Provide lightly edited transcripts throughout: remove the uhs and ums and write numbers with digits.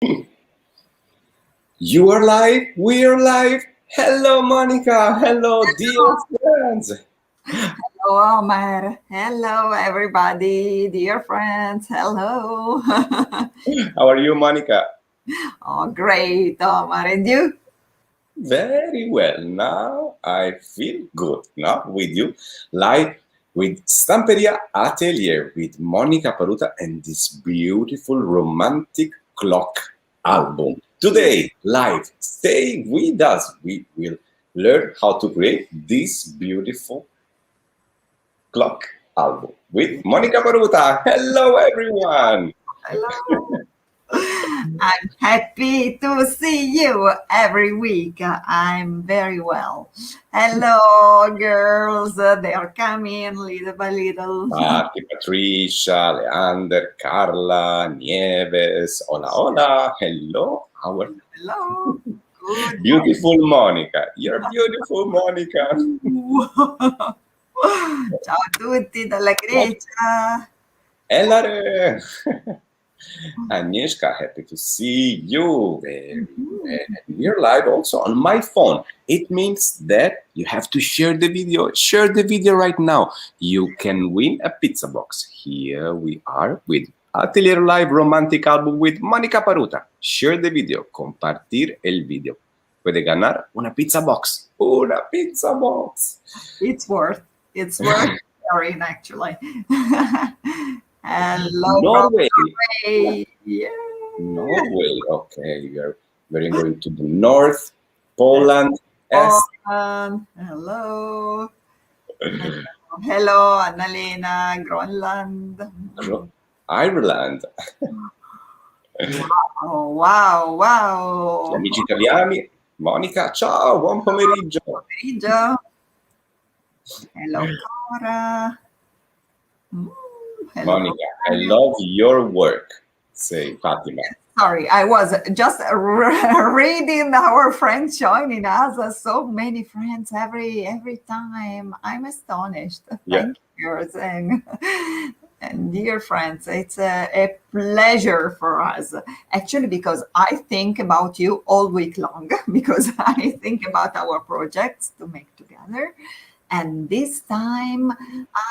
You are live, we are live. Hello, Monica. Hello, dear friends. Hello, Omar. Hello, everybody, dear friends. Hello. How are you, Monica? Oh, great, Omar. And you? Very well. Now I feel good. Now with you, live with Stamperia Atelier with Monica Paruta and this beautiful romantic clock album. Today, live, stay with us. We will learn how to create this beautiful clock album with Monica Paruta. Hello, everyone. Hello. I'm happy to see you every week. I'm very well. Hello, girls. They are coming little by little. Mati, Patricia, Leander, Carla, Nieves. Hola, hola. Hello, our Hello. Good beautiful Monica. You're beautiful, Monica. Ciao a tutti dalla Grecia. Elare. Agnieszka, happy to see you. Very well. We're live also on my phone. It means that you have to share the video. Share the video right now. You can win a pizza box. Here we are with Atelier Live Romantic Album with Monica Paruta. Share the video. Compartir el video. Puede ganar una pizza box. Una pizza box. It's worth sharing, actually. Hello Norway. from Norway. Yeah. Norway. Okay, we're going to the north. Poland. Est. Hello. Hello, Annalena, Greenland. Ireland. Oh, wow. Amici italiani, Monica, ciao, buon pomeriggio. Pomeriggio. Hello, Cora. Hello. Monica, I love your work, say Fatima. Sorry, I was just reading our friends joining us. So many friends every time. I'm astonished. Thank you, saying. And dear friends, it's a pleasure for us. Actually, because I think about you all week long, because I think about our projects to make together. And this time,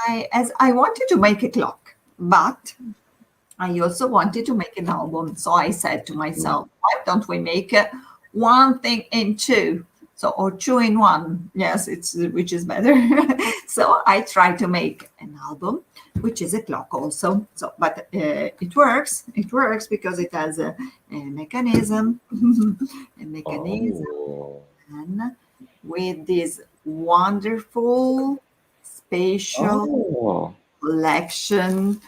I wanted to make a clock, but I also wanted to make an album. So I said to myself, why don't we make one thing in two? So, or two in one. Yes, which is better. So I tried to make an album, which is a clock also. So, but it works. It works because it has a mechanism, and with this wonderful spatial collection.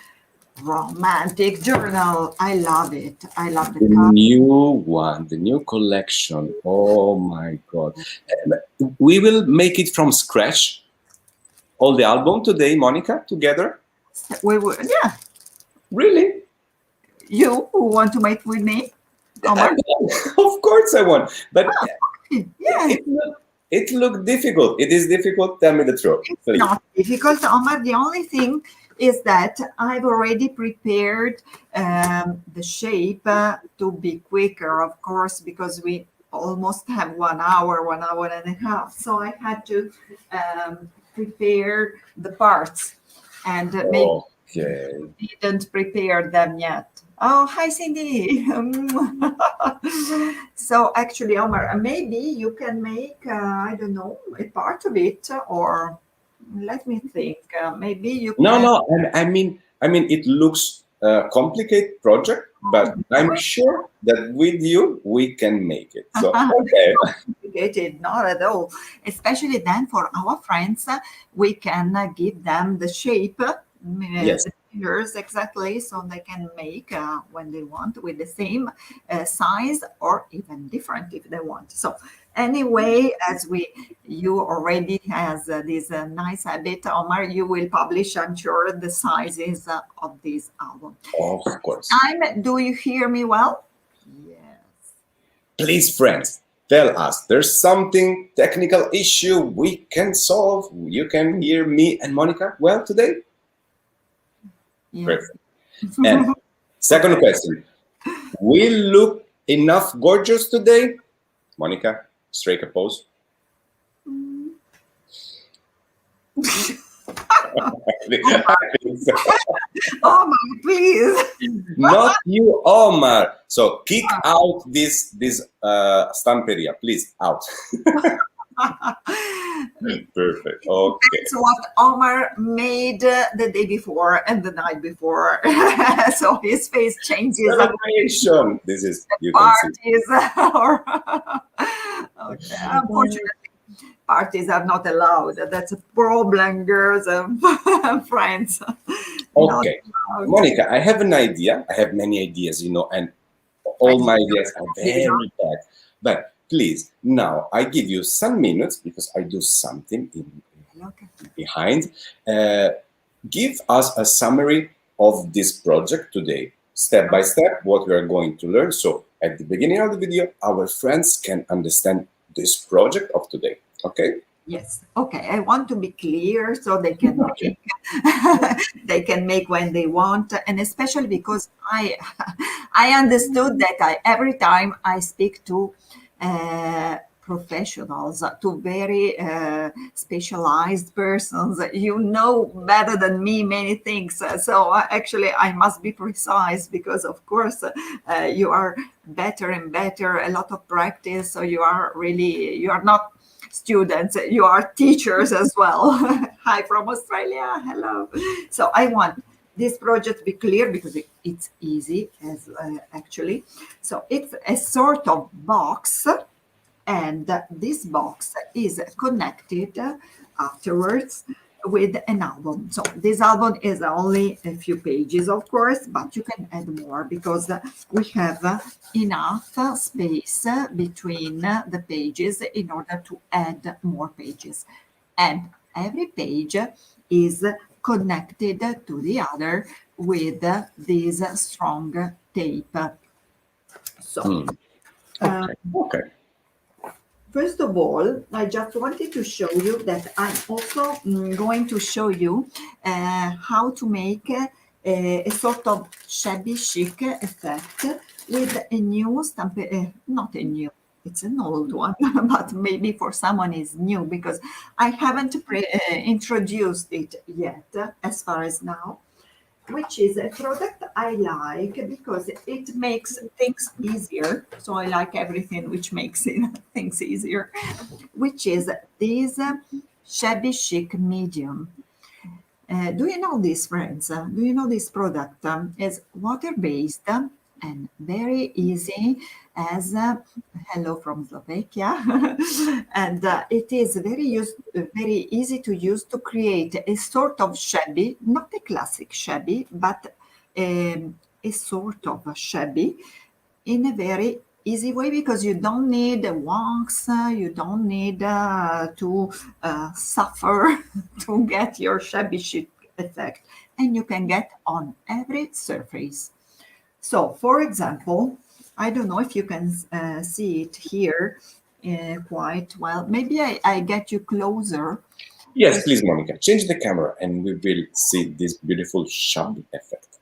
Romantic journal. I love it. I love the new one, the new collection. Oh my God. We will make it from scratch. All the album today, Monica, together? We will, yeah. Really? You want to make with me? Of course I want. But yeah. It looked difficult. It is difficult. Tell me the truth. It's not difficult, Omar. The only thing is that I've already prepared the shape to be quicker, of course, because we almost have 1 hour, 1.5 hours. So I had to prepare the parts, and maybe didn't prepare them yet. Oh, hi, Cindy. So actually, Omar, maybe you can make, I don't know, a part of it, or let me think. Maybe you can... No. I mean, it looks a complicated project, but I'm sure that with you, we can make it. So, okay. Not complicated, not at all. Especially then for our friends, we can give them the shape, yes. The figures exactly, so they can make when they want with the same size or even different if they want. So anyway, as you already has this nice habit, Omar, you will publish, I'm sure, the sizes of this album. Of course. Do you hear me well? Yes. Please, friends, tell us. There's something technical issue we can solve. You can hear me and Monica well today? Yes. Perfect. And second question. We look Enough gorgeous today? Monica, strike a pose. I think so. Omar, please. Not you, Omar. So kick out this Stamperia, please, out. Perfect. Okay. That's what Omar made the day before and the night before. So his face changes. Celebration. This is, you can see. Parties or okay. Unfortunately, parties are not allowed. That's a problem, girls and friends. Not Okay. allowed. Monica, I have an idea. I have many ideas, and all my ideas are very bad. But please, now I give you some minutes because I do something behind. Give us a summary of this project today, step by step, what we are going to learn. So at the beginning of the video, our friends can understand this project of today. Okay? Yes. Okay. I want to be clear so they can make they can make when they want, and especially because I understood that every time I speak to professionals, to very specialized persons, you know better than me many things. So actually, I must be precise because, of course, you are better and better. A lot of practice, so you are not students, you are teachers as well. Hi from Australia, hello. So I want this project to be clear because it's easy as actually. So it's a sort of box, and this box is connected afterwards with an album. So this album is only a few pages, of course, but you can add more because we have enough space between the pages in order to add more pages. And every page is connected to the other with this strong tape. So, Okay. first of all, I just wanted to show you that I'm also going to show you how to make a sort of shabby chic effect with a new stamp, not a new, it's an old one, but maybe for someone is new because I haven't introduced it yet as far as now, which is a product I like because it makes things easier. So I like everything which makes things easier, which is this shabby chic medium. Do you know this, friends? Do you know this product? Is water-based and very easy as hello from Slovakia. And it is very easy to use to create a sort of shabby, not a classic shabby, but a sort of shabby in a very easy way because you don't need a wax, you don't need to suffer to get your shabby chic effect, and you can get on every surface. So, for example, I don't know if you can see it here quite well. Maybe I get you closer. Yes, please, Monica. Change the camera and we will see this beautiful shabby effect.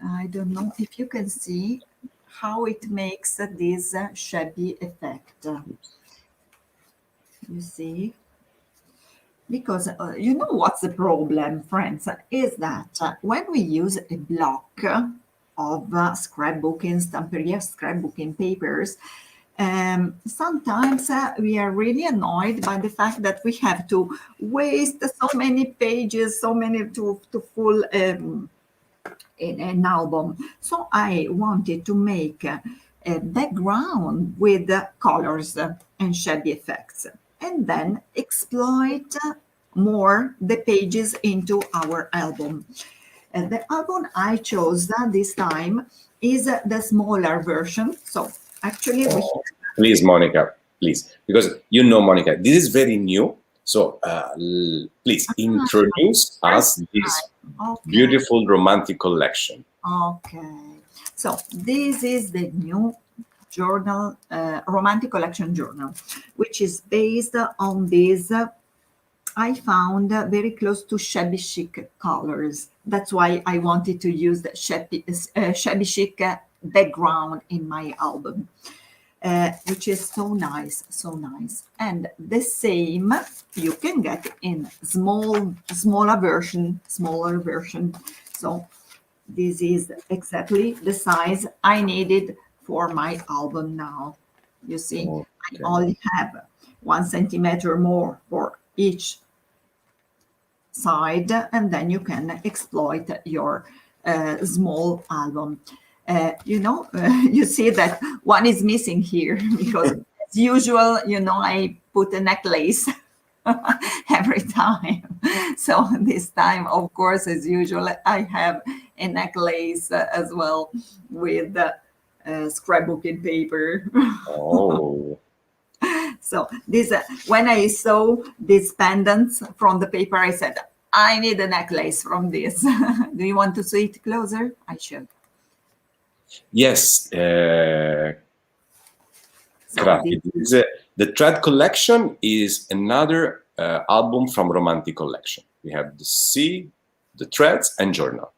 I don't know if you can see how it makes this shabby effect. You see? Because you know what's the problem, friends, is that when we use a block of scrapbooking, Stamperia scrapbooking papers, sometimes we are really annoyed by the fact that we have to waste so many pages, so many to full in an album. So I wanted to make a background with colors and shabby effects, and then exploit more the pages into our album. The album I chose this time is the smaller version. So actually, Please, Monica, please, because Monica, this is very new. So please introduce us this beautiful romantic collection. Okay, so this is the new journal, romantic collection journal, which is based on these. I found very close to shabby chic colors. That's why I wanted to use the shabby chic background in my album, which is so nice, so nice. And the same you can get in smaller version. So this is exactly the size I needed for my album now. You see, I only have 1 centimeter more for each side, and then you can exploit your small album. You see that one is missing here because as usual, I put a necklace every time. So this time, of course, as usual, I have a necklace as well with scrapbooking paper. Oh. So this, when I saw these pendants from the paper, I said, I need a necklace from this. Do you want to see it closer? I should. Yes. So the Thread Collection is another album from Romantic Collection. We have the sea, the threads, and journal.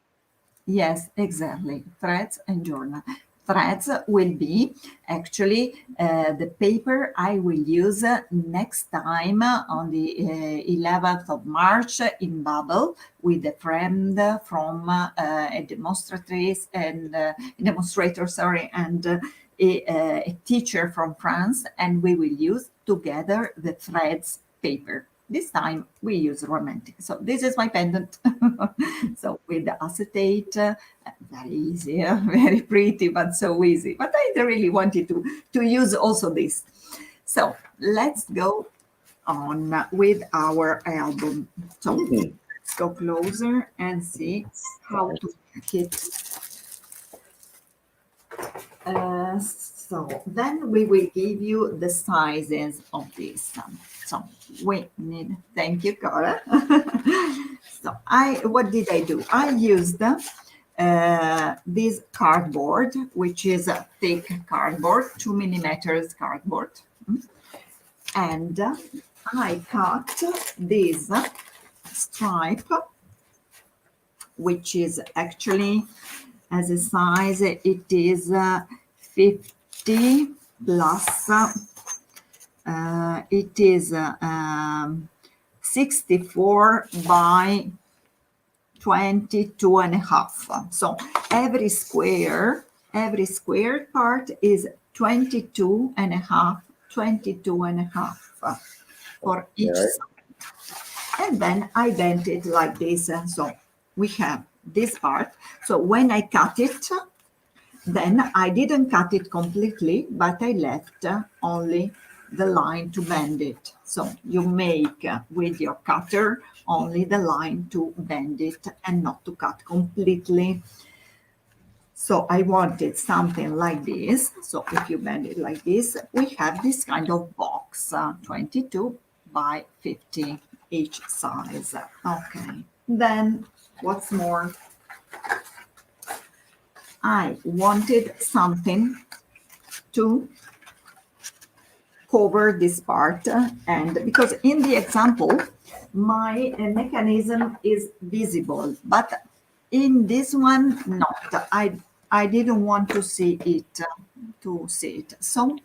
Yes, exactly. Threads and journal. Threads will be actually the paper I will use next time on the 11th of March in Babel with a friend from a demonstratrice and demonstrator, and a teacher from France, and we will use together the threads paper. This time we use romantic. So this is my pendant. So with the acetate, very easy, very pretty, but so easy. But I really wanted to use also this. So let's go on with our album. So let's go closer and see how to make it. So then we will give you the sizes of this. So we need, thank you, Cara. So what did I do? I used this cardboard, which is a thick cardboard, 2 millimeters cardboard. And I cut this stripe, which is actually, as a size, it is 50 plus, it is 64 by 22 and a half. So every square part is 22 and a half for each side. And then I bent it like this. So we have this part. So when I cut it, then I didn't cut it completely, but I left only the line to bend it. So you make with your cutter only the line to bend it and not to cut completely. So I wanted something like this. So if you bend it like this, we have this kind of box, 22 by 50 each size. Okay. Then what's more, I wanted something to cover this part, and because in the example my mechanism is visible, but in this one not. I didn't want to see it, so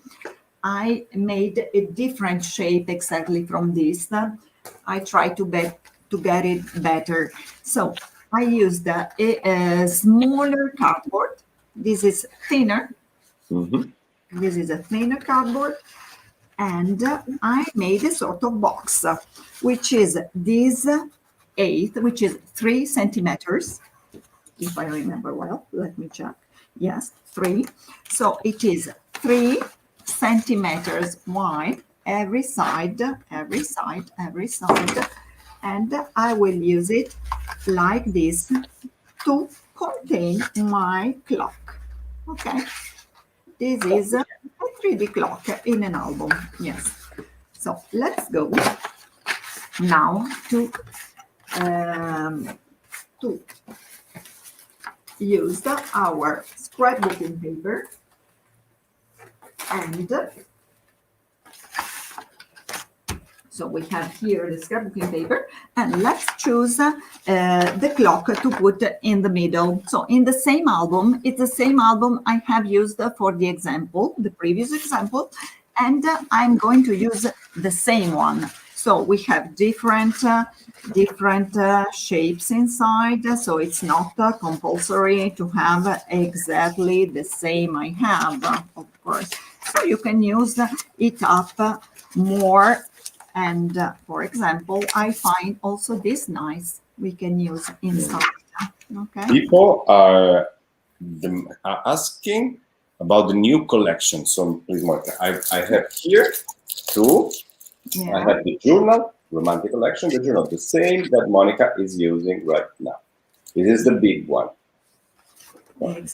I made a different shape exactly from this. I try to get it better. So I used a smaller cardboard. This is thinner. This is a thinner cardboard. And I made a sort of box, which is this 8, which is 3 centimeters. If I remember well, let me check. Yes, 3. So it is 3 centimeters wide, every side. And I will use it like this to contain my clock. Okay. This is a 3D clock in an album. Yes. So let's go now to use our scrapbooking paper, and So we have here the scrapbooking paper, and let's choose the clock to put in the middle. So in the same album, it's the same album I have used for the example, the previous example, and I'm going to use the same one. So we have different shapes inside, so it's not compulsory to have exactly the same I have, of course. So you can use it up more. And for example, I find also this nice we can use inside. Okay. People are asking about the new collection. So please, Monica, I have here two. Yeah. I have the journal, romantic collection, the journal, the same that Monica is using right now. This is the big one.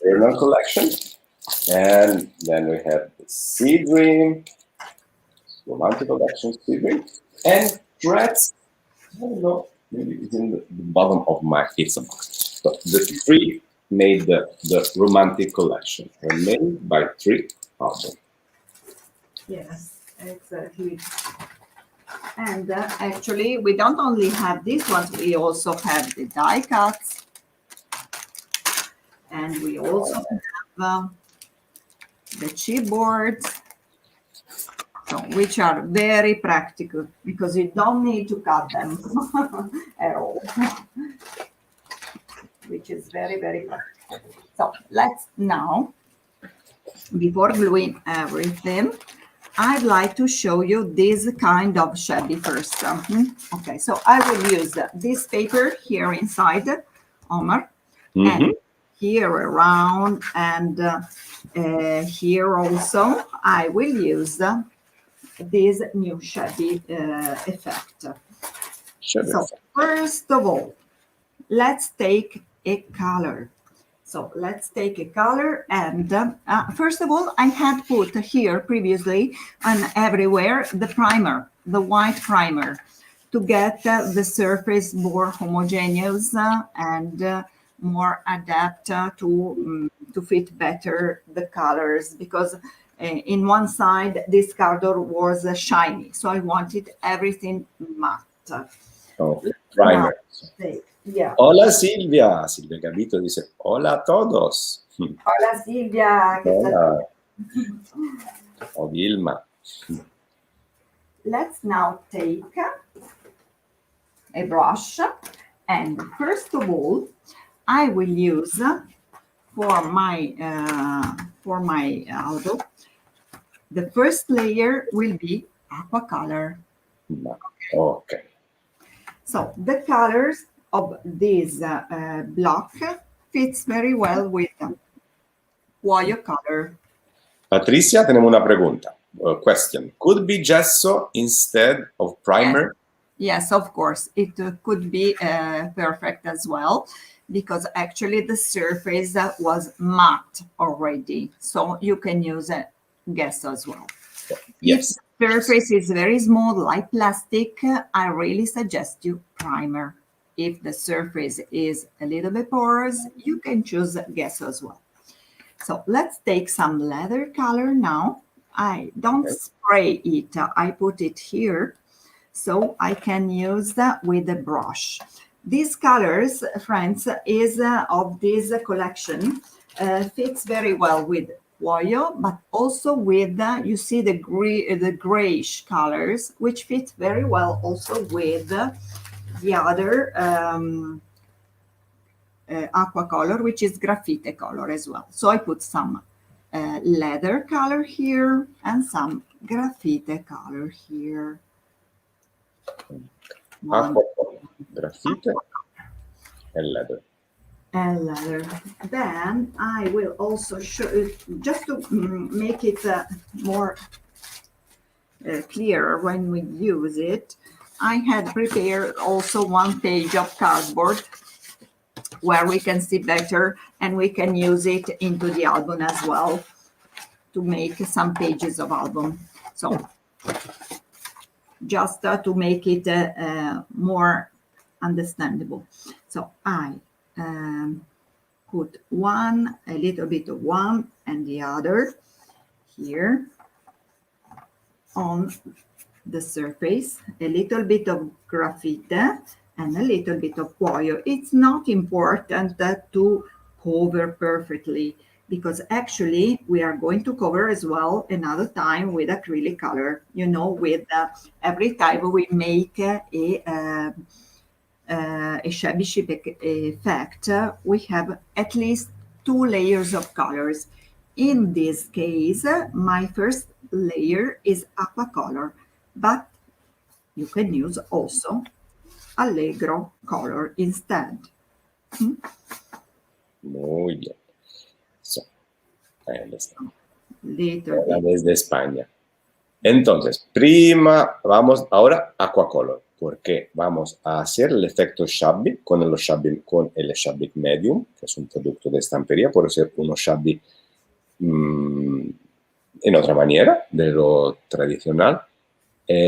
Journal collection. And then we have the Sea Dream, romantic collection, Sea Dream, and threads. I don't know, maybe it's in the bottom of my pizza box. So the three made the romantic collection. They're made by three albums. Yes, exactly. And actually, we don't only have these ones, we also have the die cuts. And we also have the chipboards, so, which are very practical because you don't need to cut them at all, which is very, very practical. So let's now, before gluing everything, I'd like to show you this kind of shabby first. Okay, so I will use this paper here inside, Omar, and here around, and here also I will use this new shabby effect. So first of all, let's take a color. So let's take a color, and first of all, I had put here previously and everywhere the primer, the white primer, to get the surface more homogeneous and more adapt to fit better the colors, because in one side this cardboard was shiny, so I wanted everything matte. Oh, primer. Yeah. Hola Silvia. Silvia Gabito dice, hola a todos. Hola Silvia. Hola. O Vilma. Let's now take a brush, and first of all, I will use for my album, the first layer will be aqua color. Okay. So the colors of this block fits very well with cuoio color. Patricia, tenemos una pregunta. Question. Could be gesso instead of primer? Yes, of course. It could be perfect as well, because actually the surface was matte already. So you can use gesso as well. Yes. If the surface is very smooth, like plastic, I really suggest you primer. If the surface is a little bit porous, you can choose gesso as well. So let's take some leather color now. I don't spray it. I put it here so I can use that with the brush. These colors, friends, is of this collection, fits very well with cuoio, but also with, you see the grayish colors, which fit very well also with the other aqua color, which is graphite color as well. So I put some leather color here and some graphite color here. Aqua, graphite, and leather. And leather. Then I will also show, just to make it more clear when we use it, I had prepared also one page of cardboard where we can see better, and we can use it into the album as well to make some pages of album. So just to make it more understandable. So I put one, a little bit of one and the other here on the surface, a little bit of graphite, and a little bit of cuoio. It's not important to cover perfectly, because actually we are going to cover as well another time with acrylic color. You know, with every time we make a shabby chic effect, we have at least 2 layers of colors. In this case, my first layer is aqua color, but you can use also Allegro color instead. Muy bien. So, I understand. Little Hola bit. desde España. Entonces, vamos ahora a Aquacolor, porque vamos a hacer el efecto shabby con el shabby medium, que es un producto de estampería, puede ser uno shabby en otra manera de lo tradicional.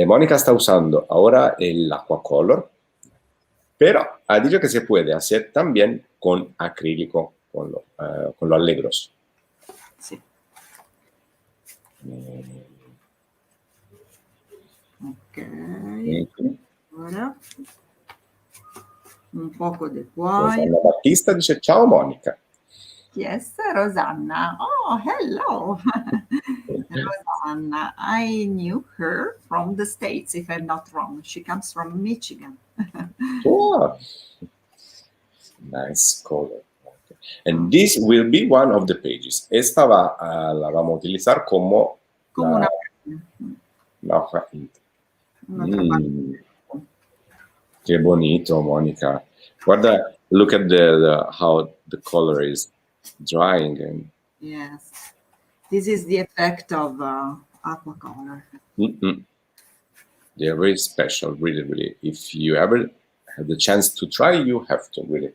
Mónica está usando ahora el Aquacolor, pero ha dicho que se puede hacer también con acrílico, con los Allegros. Sí. Ok. Ahora un poco di cuoio. Rosanna Battista dice ciao Monica. Yes, Rosanna. Oh, hello. Rosanna. I knew her from the States, if I'm not wrong. She comes from Michigan. Oh, nice color. Okay. And this will be one of the pages. Esta la vamos a utilizar como Come la hoja intro. Che bonito, Monica. Guarda, look at how the color is drying. And yes, this is the effect of aqua color. They're very special, really, really. If you ever have the chance to try, you have to, really.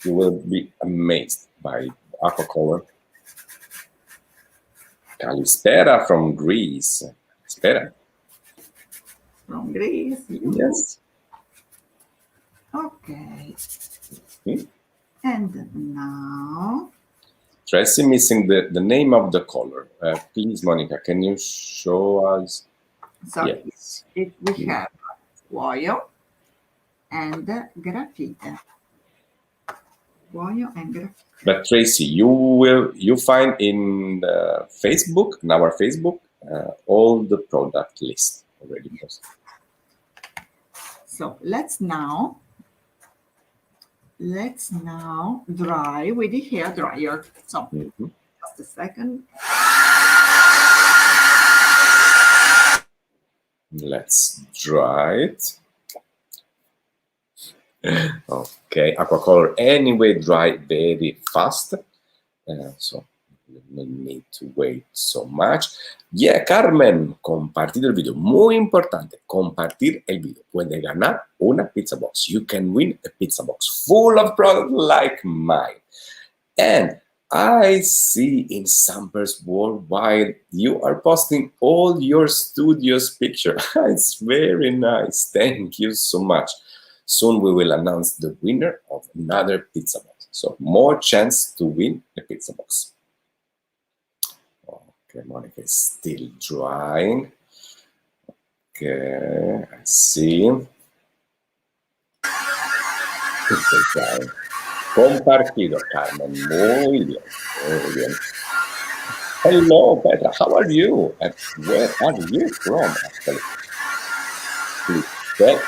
You will be amazed by aqua color. Kalispera from Greece. Spera. From Greece. Yes. Okay. And now... Tracy missing the name of the color. Please, Monica, can you show us? So yes. We have cuoio and graphite. Cuoio and graphite. But Tracy, you find in Facebook, in our Facebook, all the product list already posted. So let's now dry with the hair dryer. So just a second. Let's dry it. Okay, Aquacolor anyway dry very fast, so no need to wait so much. Yeah, Carmen, compartir el video, muy importante, compartir el video. Puede ganar una pizza box. You can win a pizza box full of product like mine. And I see in Stampers Worldwide, you are posting all your studio's picture. It's very nice. Thank you so much. Soon we will announce the winner of another pizza box. So more chance to win a pizza box. Okay, Monica is still drying. Okay, I see. Still drying. Compartido, Carmen. Muy bien, muy bien. Hello, Petra. How are you? And where are you from, actually? Please tell us.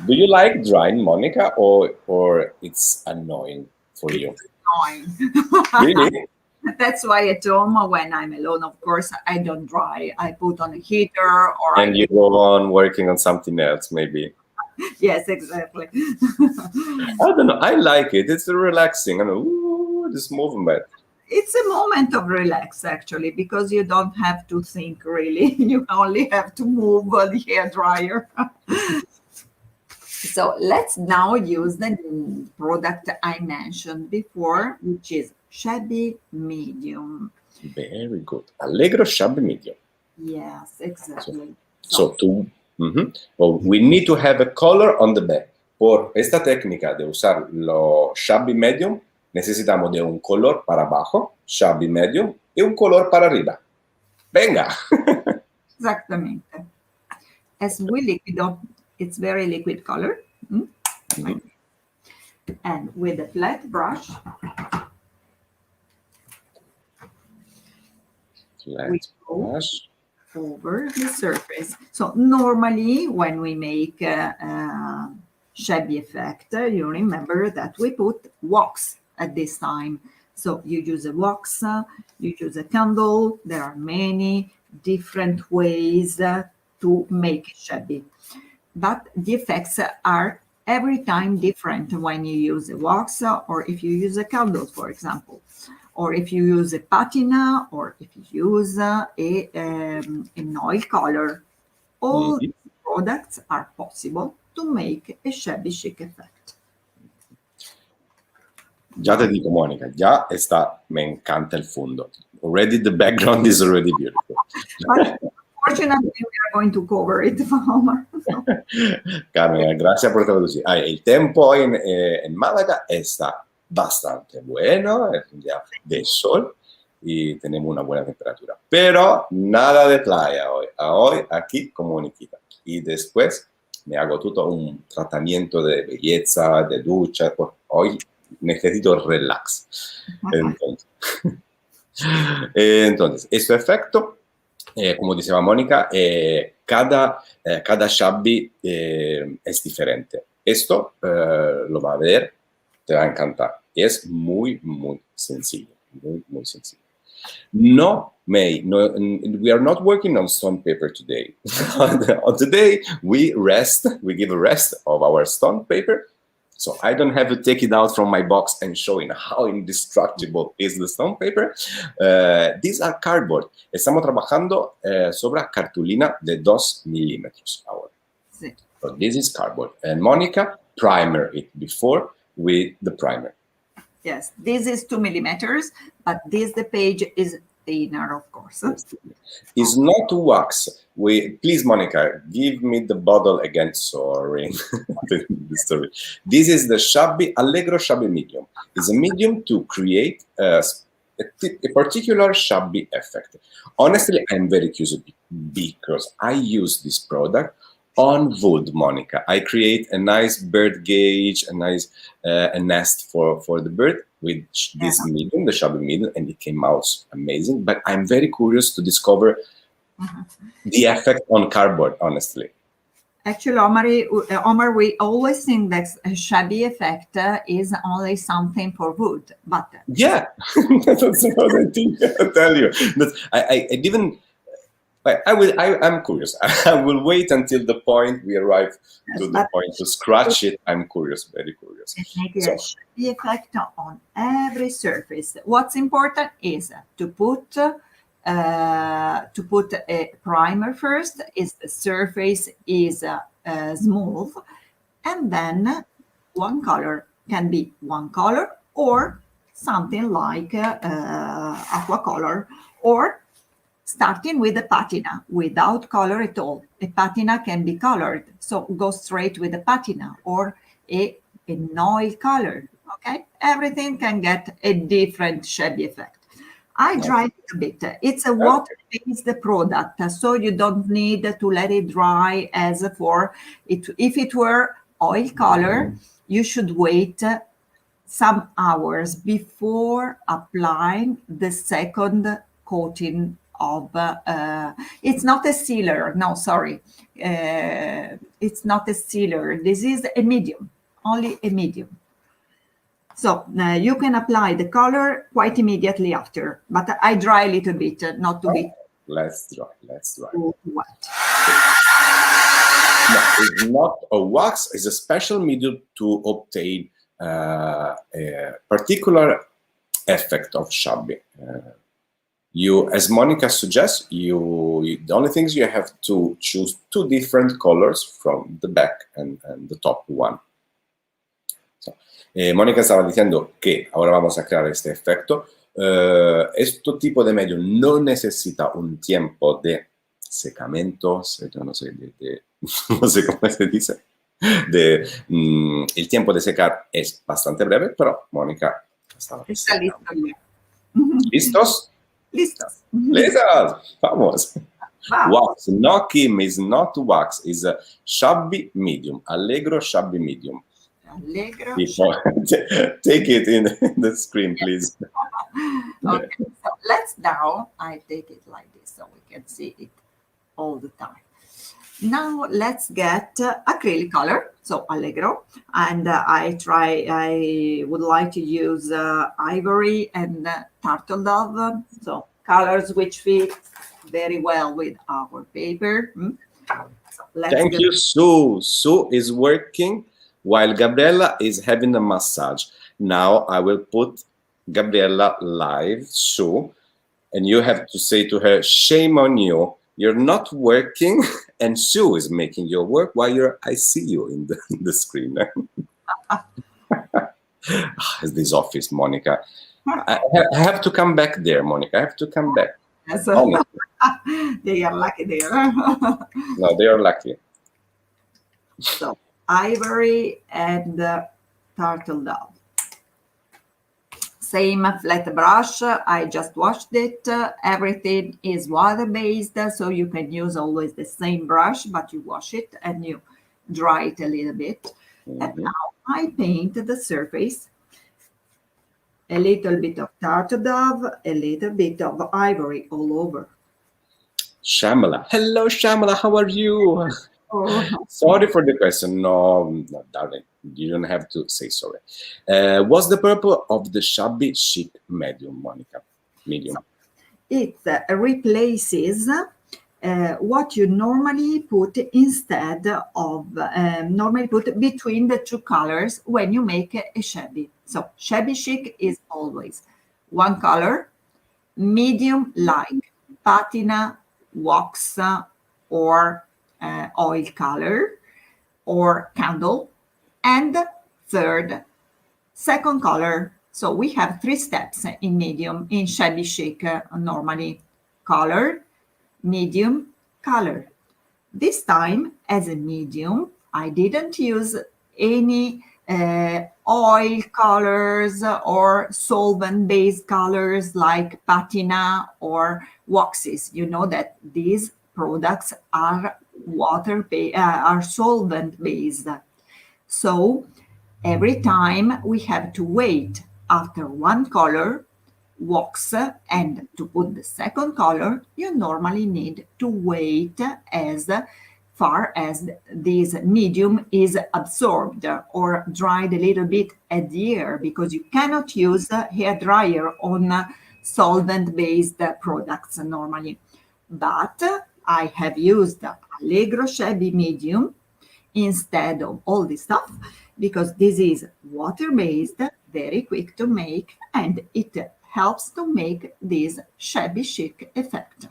Do you like drawing, Monica, or it's annoying for you? It's annoying. Really? That's why at home, when I'm alone, of course, I don't dry. I put on a heater or and you go on working on something else, maybe. Yes, exactly. I don't know. I like it. It's relaxing. I know. Ooh, this movement. It's a moment of relax, actually, because you don't have to think really. You only have to move the hair dryer. So let's now use the product I mentioned before, which is Shabby Medium. Very good. Allegro Shabby Medium. Yes, exactly. So we need to have a color on the back. Por esta técnica de usar lo shabby medium, necesitamos de un color para abajo, shabby medium, y un color para arriba. Venga! Exactamente. As we liquid, it's very liquid color. And with a flat brush, we go over the surface. So normally when we make a shabby effect, you remember that we put wax at this time. So you use a wax, you use a candle. There are many different ways to make shabby. But the effects are every time different when you use a wax or if you use a candle, for example, or if you use a patina or if you use an oil color. All these products are possible to make a shabby chic effect. Ya te digo, Mónica, ya está, me encanta el fondo. Already the background is already beautiful. But fortunately, we are going to cover it, Omar. Carmen, gracias por traducir. El tiempo hoy en Málaga está bastante bueno, es un día de sol y tenemos una buena temperatura. Pero nada de playa hoy. Hoy aquí con Moniquita. Y después me hago todo un tratamiento de belleza, de ducha. Pues hoy necesito relax. Entonces, este efecto, como decía Mónica, cada shabby es diferente. Esto lo va a ver, te va a encantar. Es muy, muy sencillo. Muy, muy sencillo. We are not working on stone paper today. Today, we give a rest of our stone paper. So I don't have to take it out from my box and showing how indestructible is the stone paper. These are cardboard. Estamos trabajando sobre cartulina de 2 milímetros ahora. Sí. So this is cardboard. And Monica primer it before with the primer. Yes, this is 2 millimeters, but the page is thinner, of course. It's not wax. Please, Monica, give me the bottle again. Sorry. This is the shabby, Allegro shabby medium. It's a medium to create a particular shabby effect. Honestly, I'm very curious because I use this product on wood, Monica. I create a nice bird cage, a nice a nest for the bird with this medium, the shabby medium, and it came out amazing. But I'm very curious to discover the effect on cardboard, honestly. Actually, Omar, we always think that a shabby effect is only something for wood, but yeah, that's what I think. I'll tell you. I didn't. I'm curious. I will wait until the point we arrive to the point to scratch it. I'm curious, very curious. Make a shabby effect on every surface. What's important is to put a primer first. Is the surface is smooth, and then one color can be one color or something like aqua color or starting with a patina without color at all. A patina can be colored, so go straight with a patina or an oil color, okay? Everything can get a different shabby effect. I dry it a bit. It's a water-based product, so you don't need to let it dry as for it. If it were oil color, you should wait some hours before applying the second coating of it's not a sealer. No, sorry. It's not a sealer. This is a medium, only a medium. So you can apply the color quite immediately after, but I dry a little bit, not to be. Let's dry. What? No, it's not a wax. It's a special medium to obtain a particular effect of shabby. You, as Monica suggests, the only things you have to choose 2 different colors from the back and the top one. So, Mónica estaba diciendo que ahora vamos a crear este efecto. Este tipo de medio no necesita un tiempo de secamentos, no sé, no sé cómo se dice. El tiempo de secar es bastante breve, pero Mónica estaba Está listo secando. ya. ¿Listos? Listos. ¡Listos! Vamos. Vamos. Wax. No, Kim, is not wax. Is a shabby medium. Allegro shabby medium. Allegro. Take it in the screen, please. Okay, so let's now, I take it like this so we can see it all the time. Now let's get acrylic color, so Allegro, and I would like to use ivory and turtle dove, so colors which fit very well with our paper. So Thank you, Sue. Sue is working while Gabriella is having a massage. Now I will put Gabriella live, Sue, and you have to say to her, shame on you. You're not working, and Sue is making your work while I see you in the screen. This office, Monica. I have to come back there, Monica. I have to come back. So, they are lucky there. No, they are lucky. So, ivory and turtle dove. Same flat brush, I just washed it. Everything is water-based, so you can use always the same brush, but you wash it and you dry it a little bit. And now I paint the surface. A little bit of turtle dove, a little bit of ivory all over. Shamala. Hello, Shamala. How are you? Oh. Sorry for the question. No, darling, you don't have to say sorry. What's the purpose of the shabby chic medium, Monica? Medium. So it replaces what you normally put instead of, normally put between the two colors when you make a shabby. So shabby chic is always one color, medium like patina, wax, or oil color, or candle, and third, second color. So we have 3 steps in medium, in shabby chic, normally color, medium, color. This time, as a medium, I didn't use any oil colors or solvent-based colors like patina or waxes. You know that these products are are solvent-based. So every time we have to wait after one color wax, and to put the second color, you normally need to wait as far as this medium is absorbed or dried a little bit at the air, because you cannot use a hair dryer on solvent-based products normally. But I have used Allegro Shabby Medium instead of all this stuff, because this is water-based, very quick to make, and it helps to make this shabby chic effect.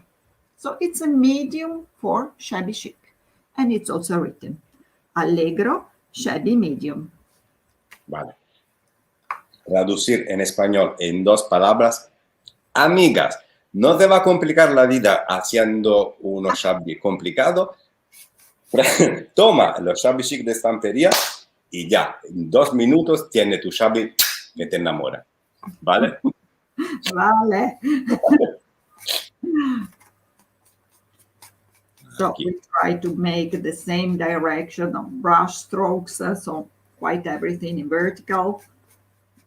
So it's a medium for shabby chic, and it's also written Allegro Shabby Medium. Vale. Traducir en español en 2 palabras. Amigas, no te va a complicar la vida haciendo uno shabby complicado. Toma los shabby chic de Stamperia y ya, en 2 minutos tiene tu shabby que te enamora. ¿Vale? Vale. So we try to make the same direction of brush strokes, so quite everything in vertical.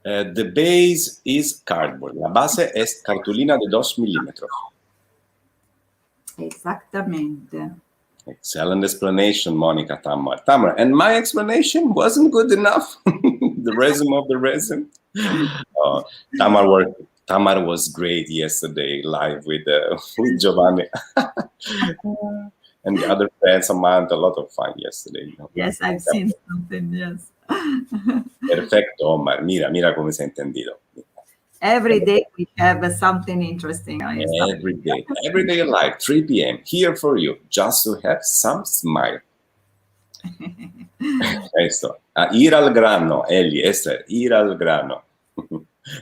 The base is cardboard. La base es cartulina de 2 milímetros. Exactamente. Excellent explanation, Monica. Tamar. And my explanation wasn't good enough. The resume of the resume. Tamar was great yesterday live with Giovanni. And the other friend, Samantha, a lot of fun yesterday. Yes, I've seen something, yes. Perfecto, Omar. Mira cómo se ha entendido. Every day we have something interesting. Every day live, 3 p.m. here for you, just to have some smile. Esto. Ir al grano, Eli, Esther, ir al grano.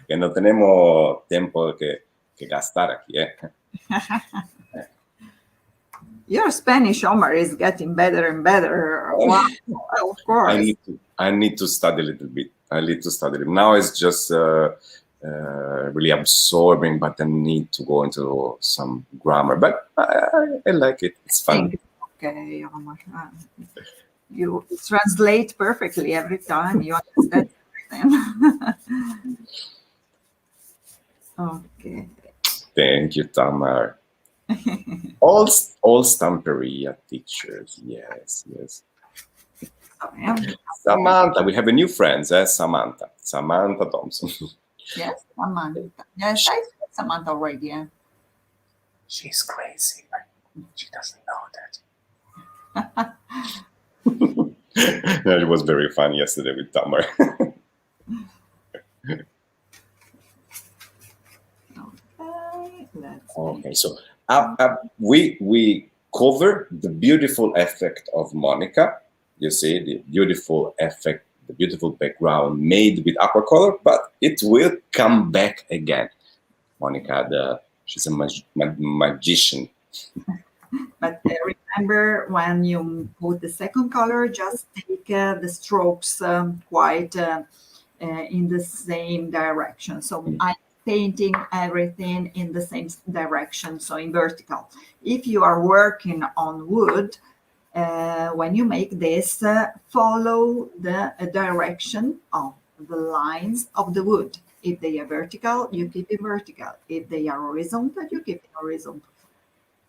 Que no tenemos tiempo que gastar aquí, ¿eh? Your Spanish, Omar, is getting better and better. Wow, of course. I need to study a little bit. I need to study. Now it's just really absorbing, but I need to go into some grammar. But I like it. It's fun. Okay, Omar. You translate perfectly every time. You understand everything. Okay. Thank you, Tamar. all Stamperia teachers. Yes, yes. Samantha, we have a new friend, Samantha. Samantha Thompson. Yes, Samantha. Yes, I said Samantha already. Yeah. She's crazy. She doesn't know that. It was very fun yesterday with Tamar. Okay, so we cover the beautiful effect of Monica. You see the beautiful effect, the beautiful background made with aqua color, but it will come back again. Monica, she's a magician. But remember, when you put the second color, just take the strokes quite in the same direction. So I'm painting everything in the same direction, so in vertical. If you are working on wood, when you make this, follow the direction of the lines of the wood. If they are vertical, you keep it vertical. If they are horizontal, you keep it horizontal.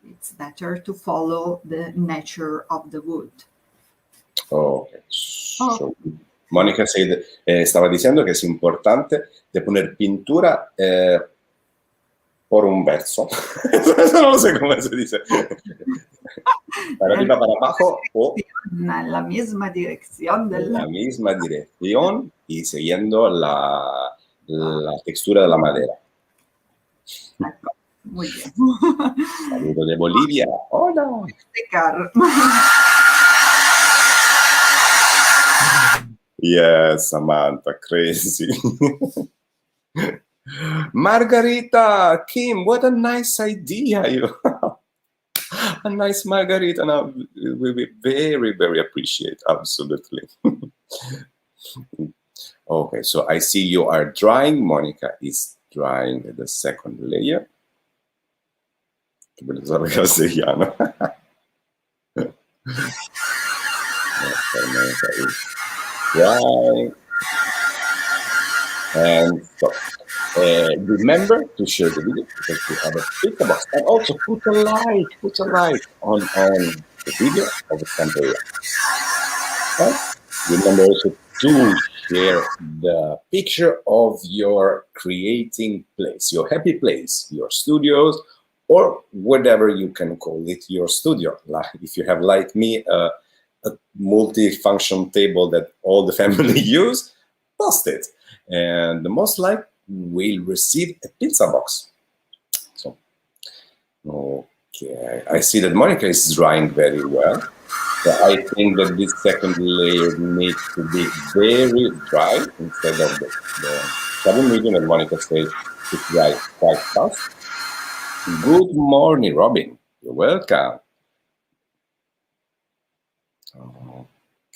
It's better to follow the nature of the wood. Okay. So, Monica stava diciendo que es importante de poner pintura por un verso. Eso no sé cómo se dice. Para arriba, para abajo o en la misma dirección. En la misma dirección y siguiendo la textura de la madera. Muy bien. Saludo de Bolivia. Hola. Yes, Samantha, crazy. Margarita, Kim, what a nice idea you a nice margarita. Now we very, very appreciate, absolutely. Okay, so I see you are drying. Monica is drying the second layer. Castellano. Drying. And stop. Remember to share the video because we have a pizza box, and also put a like on the video of the Stamperia. Okay? Remember also to share the picture of your creating place, your happy place, your studios, or whatever you can call it, your studio. Like if you have, like me, a multi-function table that all the family use, post it. And the most likely will receive a pizza box. So, okay, I see that Monica is drying very well. So I think that this second layer needs to be very dry instead of the 7 medium that Monica says it's dry quite fast. Good morning, Robin. You're welcome.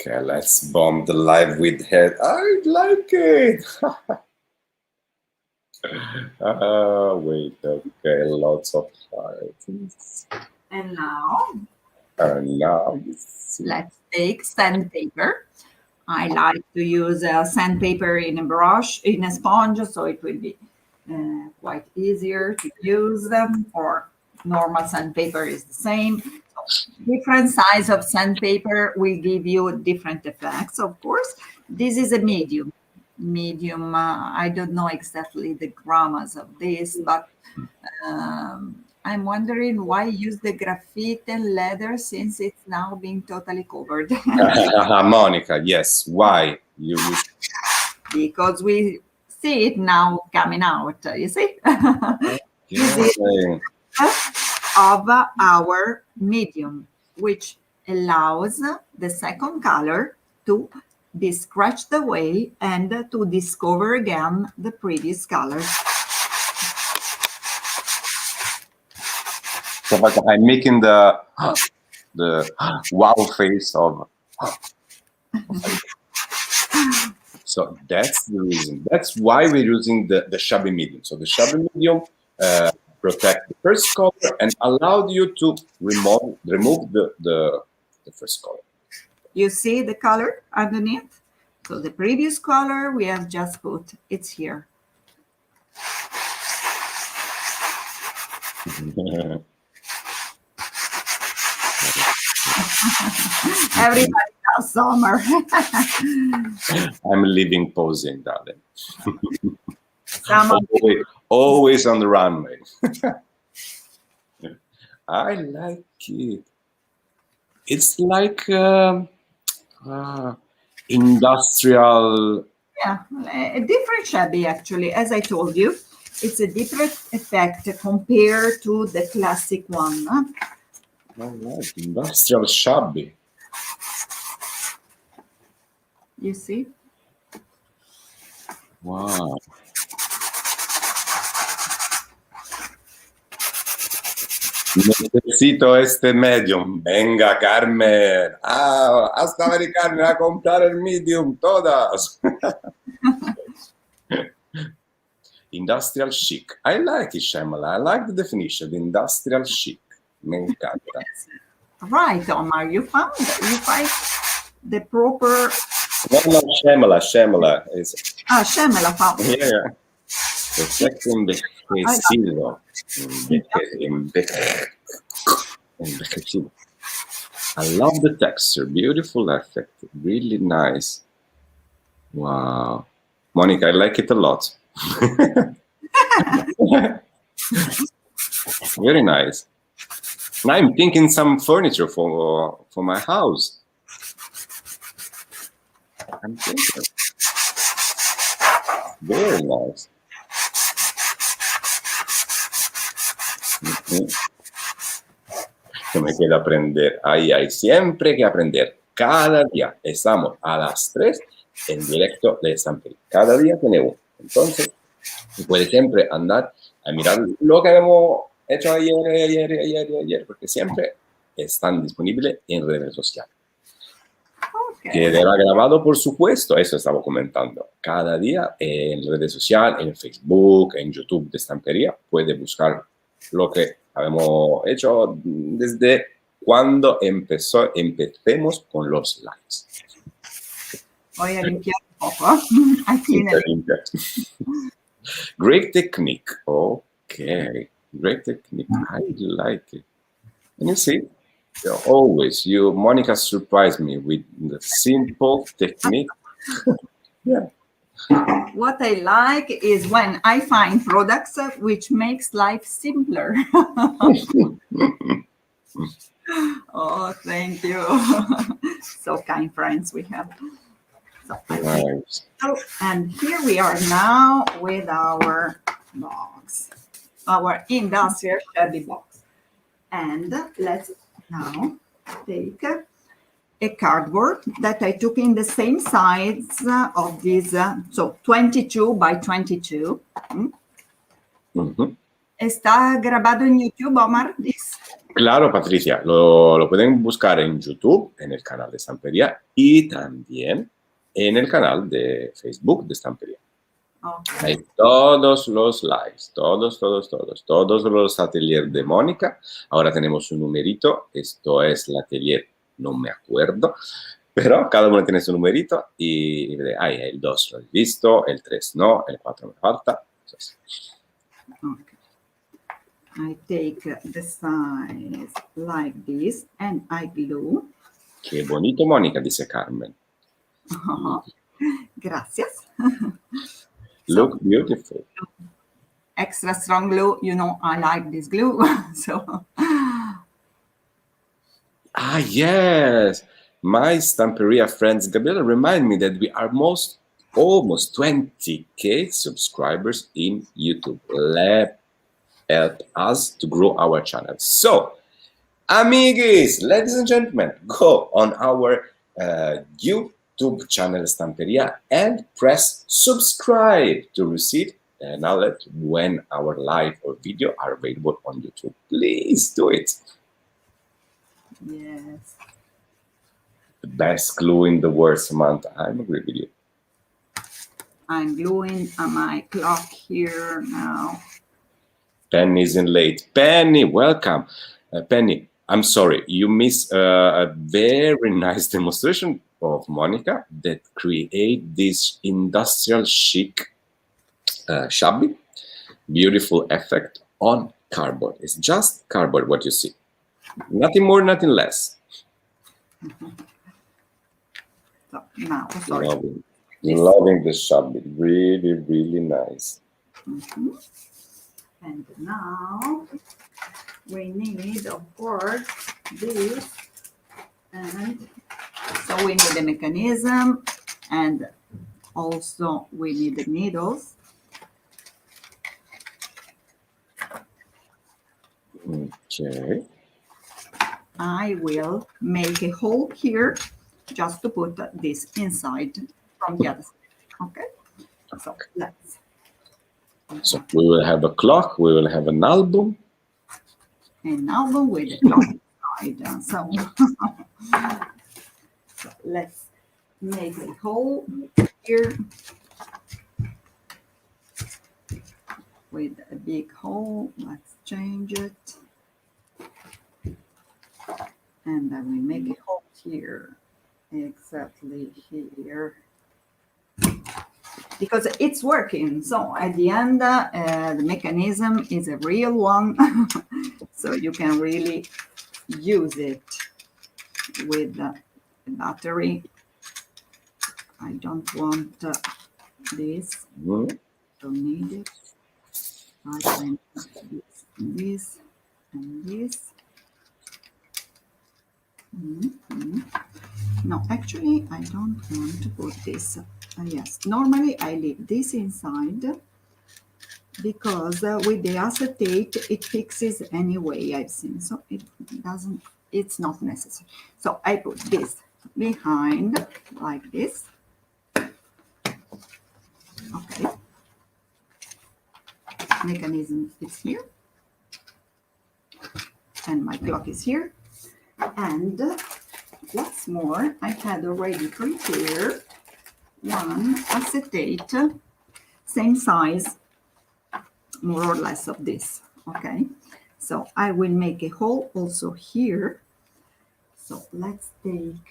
Okay, let's bomb the live with head. I like it. Wait, okay, lots of hearts. And now? Let's take sandpaper. I like to use sandpaper in a brush, in a sponge, so it will be quite easier to use them, or normal sandpaper is the same. So different size of sandpaper will give you different effects, of course. This is a medium. I don't know exactly the grams of this, but I'm wondering why use the graphite and leather since it's now being totally covered. Monica, yes, why? Because we see it now coming out, you see? Yes. Of our medium, which allows the second color to be scratched away and to discover again the previous color. So I'm making the the wow face of. So that's the reason. That's why we're using the shabby medium. So the shabby medium protect the first color and allowed you to remove the first color. You see the color underneath? So the previous color we have just put, it's here. Everybody loves summer. I'm living posing, darling. Summer. Always on the runway. I like it. It's like industrial. Yeah, a different shabby actually. As I told you, it's a different effect compared to the classic one. All right, industrial shabby. You see? Wow. Necesito este medium. Venga, Carmen. Ah, hasta americana a comprar el medium, todas. Industrial chic. I like it, Shyamala. I like the definition, the industrial chic. Me encanta. Right, Omar. You find the proper. No, Shyamala. Shyamala found. Yeah. Perfecto envejecido. Envejecido. I love the texture. Beautiful effect. Really nice. Wow. Monica, I like it a lot. Very nice. Now I'm thinking some furniture for my house. I'm thinking. Very nice. Que me queda aprender. Ahí hay siempre que aprender. Cada día estamos a las 3 en directo de Stamperia. Cada día tenemos. Entonces, puede siempre andar a mirar lo que hemos hecho ayer, porque siempre están disponibles en redes sociales. Okay. Quedará grabado, por supuesto, eso estaba comentando. Cada día en redes sociales, en Facebook, en YouTube de Stamperia, puede buscar lo que hemos hecho desde cuando empecemos con los lives. Voy a limpiar un poco. Great technique. Okay. Great technique. I like it. And you see, Monica surprised me with the simple technique. Yeah. What I like is when I find products which makes life simpler. Oh, thank you. So kind friends we have. So, nice. And here we are now with our box, our industrial shabby box. And let's now take a cardboard that I took in the same size of this, so 22 by 22. ¿Está grabado en YouTube, Omar? Claro, Patricia, lo pueden buscar en YouTube, en el canal de Stamperia y también en el canal de Facebook de Stamperia. Okay. Hay todos los lives, todos los ateliers de Mónica. Ahora tenemos un numerito, esto es el atelier, no me acuerdo, pero cada uno tiene su numerito y el 2 lo he visto, el 3 no, el 4 me falta. Okay. I take the size like this and I glue. Qué bonito, Mónica, dice Carmen. Gracias. Look beautiful. Extra strong glue, I like this glue. So. Yes. My Stamperia friends, Gabriela, remind me that we are almost 20,000 subscribers in YouTube. Help us to grow our channel. So, amigues, ladies and gentlemen, go on our YouTube channel Stamperia and press subscribe to receive an alert when our live or video are available on YouTube. Please do it. Yes. The best glue in the world, Samantha. I agree with you. I'm gluing my clock here now. Penny isn't late. Penny, welcome. Penny, I'm sorry, you missed a very nice demonstration of Monica that create this industrial chic, shabby, beautiful effect on cardboard. It's just cardboard what you see. Nothing more, nothing less. So now, sorry. Loving the shabby. Really, really nice. And now we need, of course, this. And so we need a mechanism, and also we need the needles. Okay. I will make a hole here just to put this inside from the other side. Okay. So let's. So we will have a clock, we will have an album. An album with a clock inside. So let's make a hole here with a big hole. Let's change it. And then we make a hole here, exactly here. Because it's working. So at the end, the mechanism is a real one. So you can really use it with the battery. I don't want this. Don't need it. I can put this and this. No, actually, I don't want to put this. Yes, normally I leave this inside because with the acetate it fixes anyway, I've seen. So it's not necessary. So I put this behind like this. Okay. Mechanism is here. And my clock is here. And what's more, I had already prepared one acetate, same size, more or less of this. Okay, so I will make a hole also here. So let's take,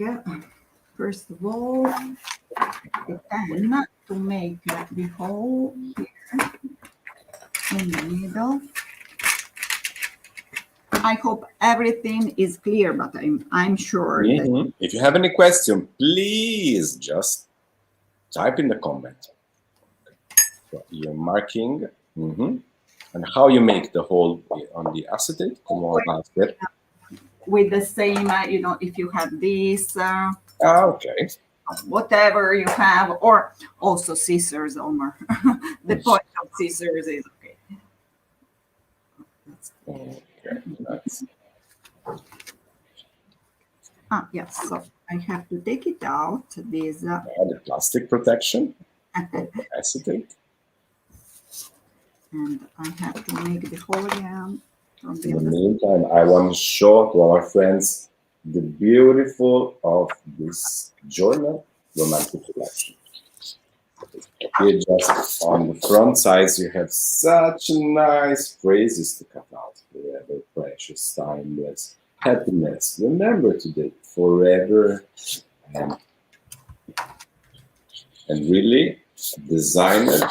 first of all, the pen to make the hole here in the middle. I hope everything is clear, but I'm sure that if you have any question, please just type in the comment. So you're marking and how you make the hole on the acetate. With the same, if you have this, okay, whatever you have, or also scissors, Omar. The point of scissors is okay. That's... Yes, so I have to take it out. This the plastic protection acetate. And I have to make the hole again. In the meantime, I want to show to our friends the beautiful of this journal romantic collection. Here, just on the front sides, you have such nice phrases to cut out. Forever, precious, timeless, happiness. Remember today, forever, and really designed.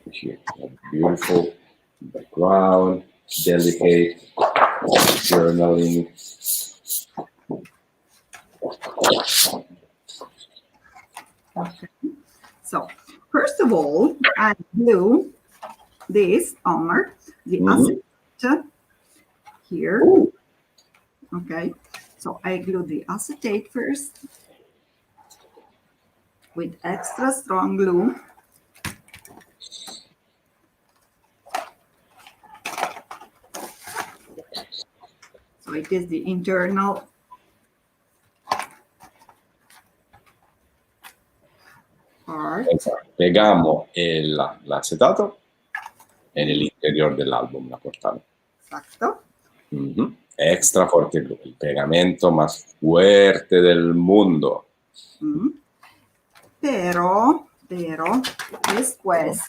Here, beautiful background, delicate journaling. Okay. So first of all, I glue this on the acetate here. Ooh. Okay. So I glue the acetate first with extra strong glue. So it is the internal part. Pegamos l'acetato en el interior del álbum, la portada. Exacto. Extra Forte Glue, el pegamento más fuerte del mundo. Pero después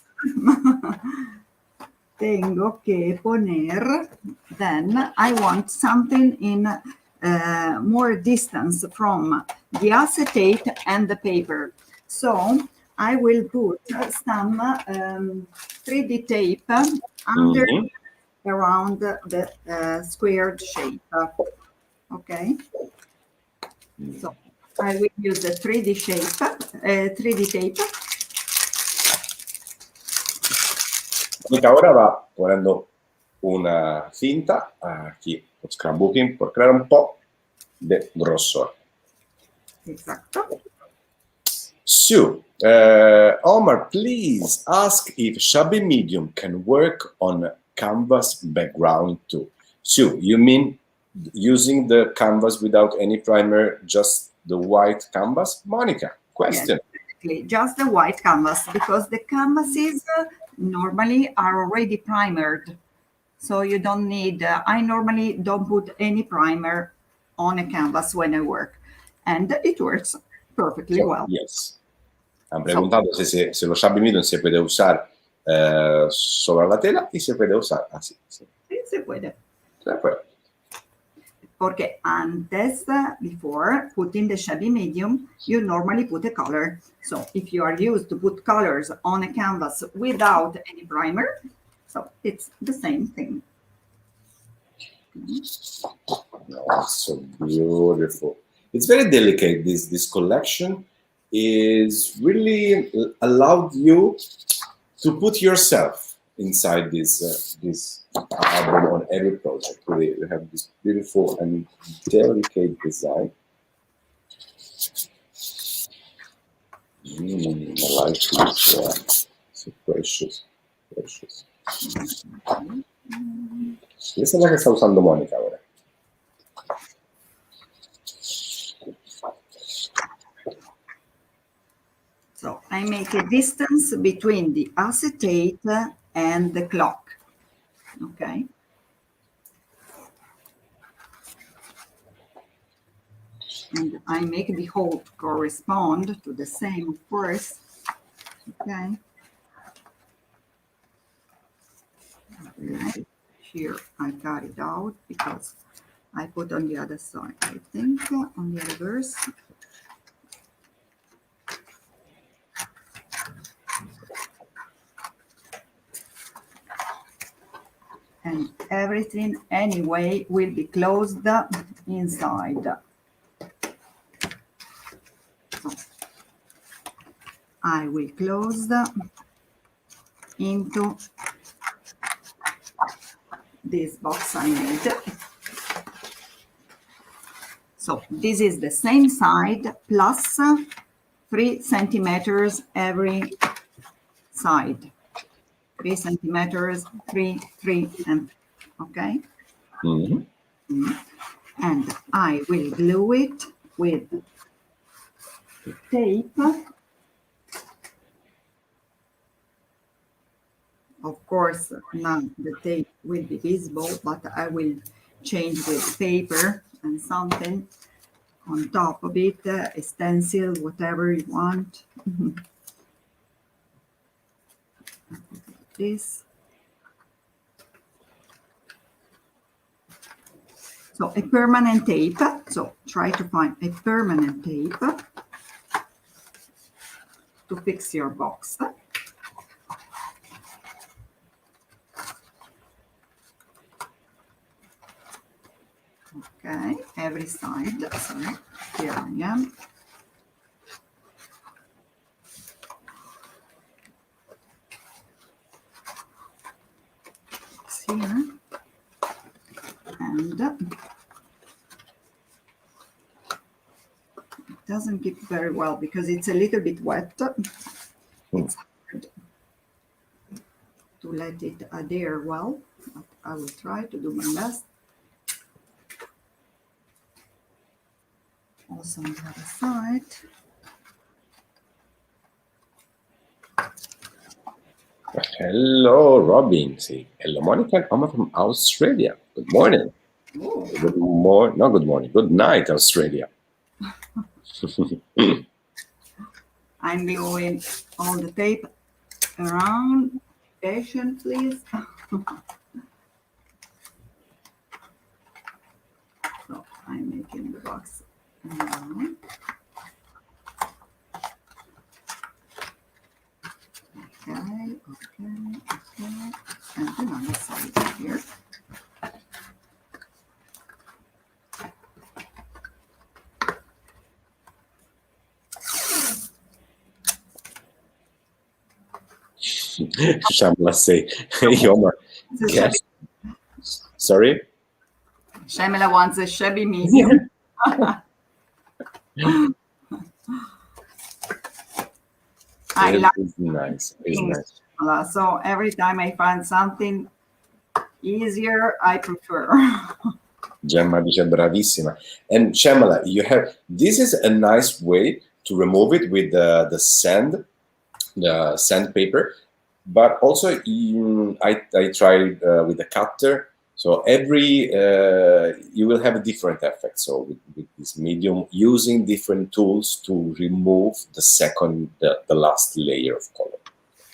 tengo que poner, then I want something in more distance from the acetate and the paper. So I will put some 3D tape under around the squared shape. Okay. So I will use the 3D shape, 3D tape. Monica ahora va poniendo una cinta aquí por scrapbooking por crear un po' de grosor. Exacto. So, Omar, please ask if shabby medium can work on canvas background too. So, you mean using the canvas without any primer, just the white canvas? Monica, question. Yes, just the white canvas, because the canvases normally are already primered. So you don't need, I normally don't put any primer on a canvas when I work. And it works perfectly well. Yes. Han preguntado si lo shabby medium se puede usar sobre la tela y se puede usar así. Sí, se puede. Se puede. Porque antes, before putting the shabby medium, you normally put a color. So if you are used to put colors on a canvas without any primer, so it's the same thing. Oh, so beautiful. It's very delicate. This collection is really allowed you to put yourself inside this album on every project. We have this beautiful and delicate design. I like this. So precious. Esa es la que está usando Mónica ahora. So I make a distance between the acetate and the clock. Okay. And I make the hole correspond to the same, of course. Okay. Right. Here I cut it out because I put on the other side, I think, on the reverse. And everything anyway will be closed inside. So I will close into this box I made. So this is the same side plus 3 centimeters every side. 3 centimeters, 3, and okay. And I will glue it with tape. Of course, now the tape will be visible, but I will change with paper and something on top of it, a stencil, whatever you want. This. So a permanent tape. So try to find a permanent tape to fix your box. Okay, every side. Sorry, here I am. Here. And it doesn't keep very well because it's a little bit wet. It's hard to let it adhere well, but I will try to do my best. Also on the other side. Hello, Robin. See, hello, Monica. I'm from Australia. Good morning. Oh. Good morning, no, good morning, good night, Australia. I'm gluing all the tape around. Patient, please. So I'm making the box around. Okay, okay, okay. And then on the side here. Shamla say, Yomar, guess. Sorry? Shamila wants a shabby medium. I like It's nice. It's things, nice. Shamila. So every time I find something easier, I prefer. Gemma dice bravissima. And Shamala, you have this is a nice way to remove it with the sandpaper. But also, I tried with the cutter. So every you will have a different effect. So with this medium, using different tools to remove the last layer of color.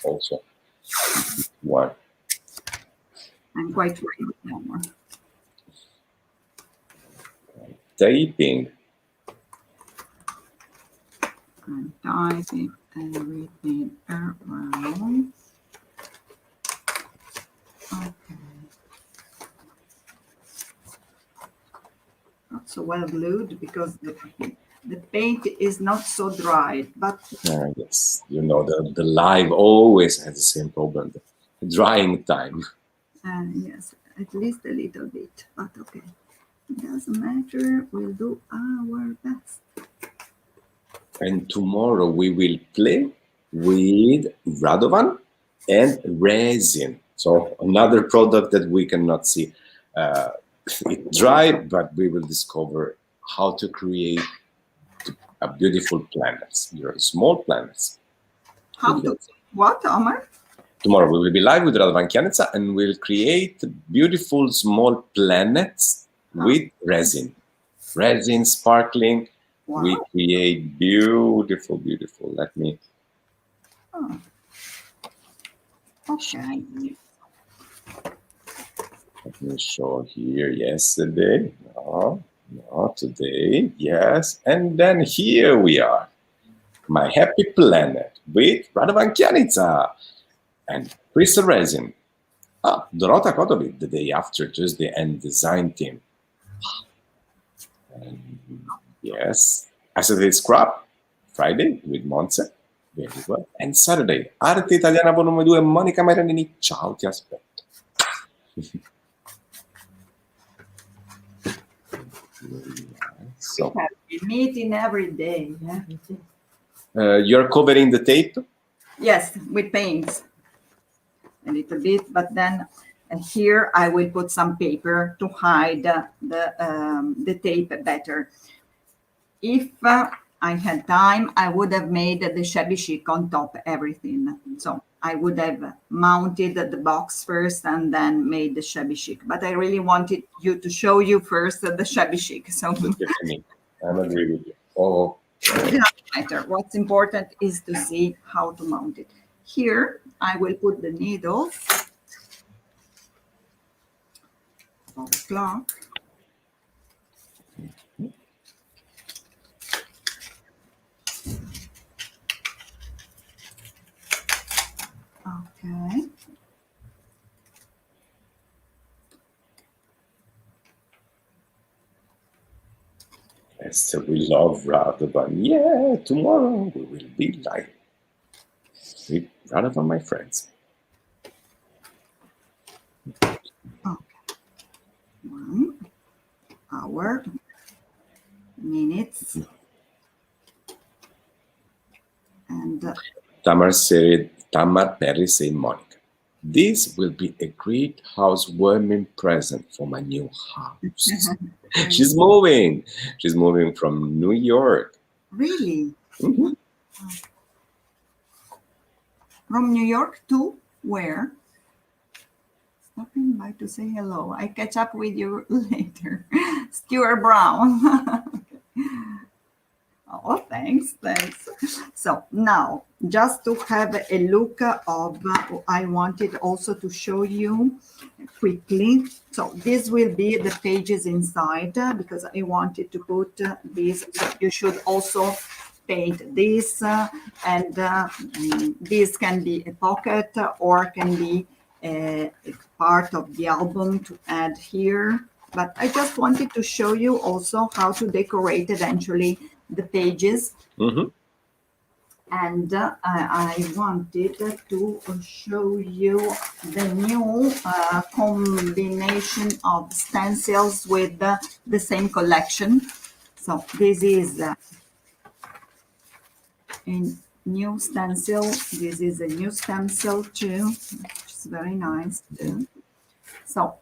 Also, one I'm quite ready now. taping. I'm typing everything around. Okay. Not so well glued because the paint is not so dry, but Yes, you know the live always has the same problem, the drying time. yes, at least a little bit, but okay. It doesn't matter, we'll do our best. And tomorrow we will play with Radovan and resin. So another product that we cannot see it dry, but we will discover how to create a beautiful planets. Your small planets. How to, what, Omar? Tomorrow we will be live with Radovan Kianica and we'll create beautiful small planets with resin. Resin, sparkling. Wow. We create beautiful, beautiful. Let me Okay. show here yesterday. No, no, today. Yes. And then here we are. My happy planet with Radovan Kianica and Crystal Resin. Dorota Kotovic the day after Tuesday and design team. And yes. Acetate Scrap Friday with Monse. Very well. And Saturday, Arte Italiana volume 2, Monica Maranini. Ciao, ti aspetto. So, We have been meeting every day. you're covering the tape? Yes, with paints a little bit, but then here I will put some paper to hide the tape better. If I had time, I would have made the shabby chic on top everything. So I would have mounted the box first and then made the shabby chic. But I really wanted you to show you first the shabby chic. So I'm agree with you. Oh, it doesn't matter. What's important is to see how to mount it. Here, I will put the needles of the clock. Okay. yes, we love Radovan. Yeah, tomorrow we will be live with Radovan, my friends. Okay. 1 hour, minutes, and Tamar Perry said, Monica, this will be a great housewarming present for my new house. She's moving. She's moving from New York. really Mhm. from New York to where? stopping by to say hello. I catch up with you later. Stuart Brown. Oh, thanks. So now, just to have a look of, I wanted also to show you quickly. So this will be the pages inside because I wanted to put this. So you should also paint this, and this can be a pocket or can be a part of the album to add here. But I just wanted to show you also how to decorate eventually the pages. Mm-hmm. And I wanted to show you the new combination of stencils with the same collection. So this is a new stencil. This is a new stencil too, which is very nice too. So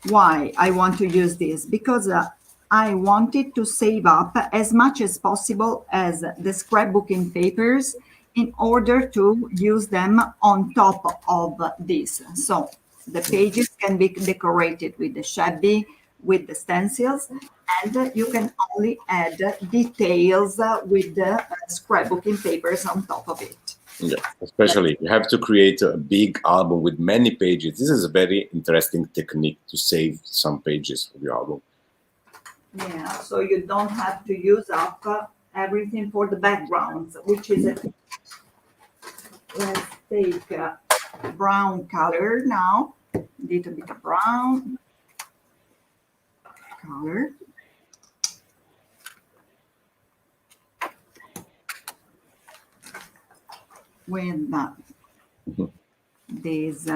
why I want to use this? Because I wanted to save up as much as possible as the scrapbooking papers in order to use them on top of this. So the pages can be decorated with the shabby, with the stencils, and you can only add details with the scrapbooking papers on top of it. Yeah, especially you have to create a big album with many pages. This is a very interesting technique to save some pages of your album. Yeah, so you don't have to use up everything for the backgrounds, which is a, let's take a brown color now, little bit of brown color. With this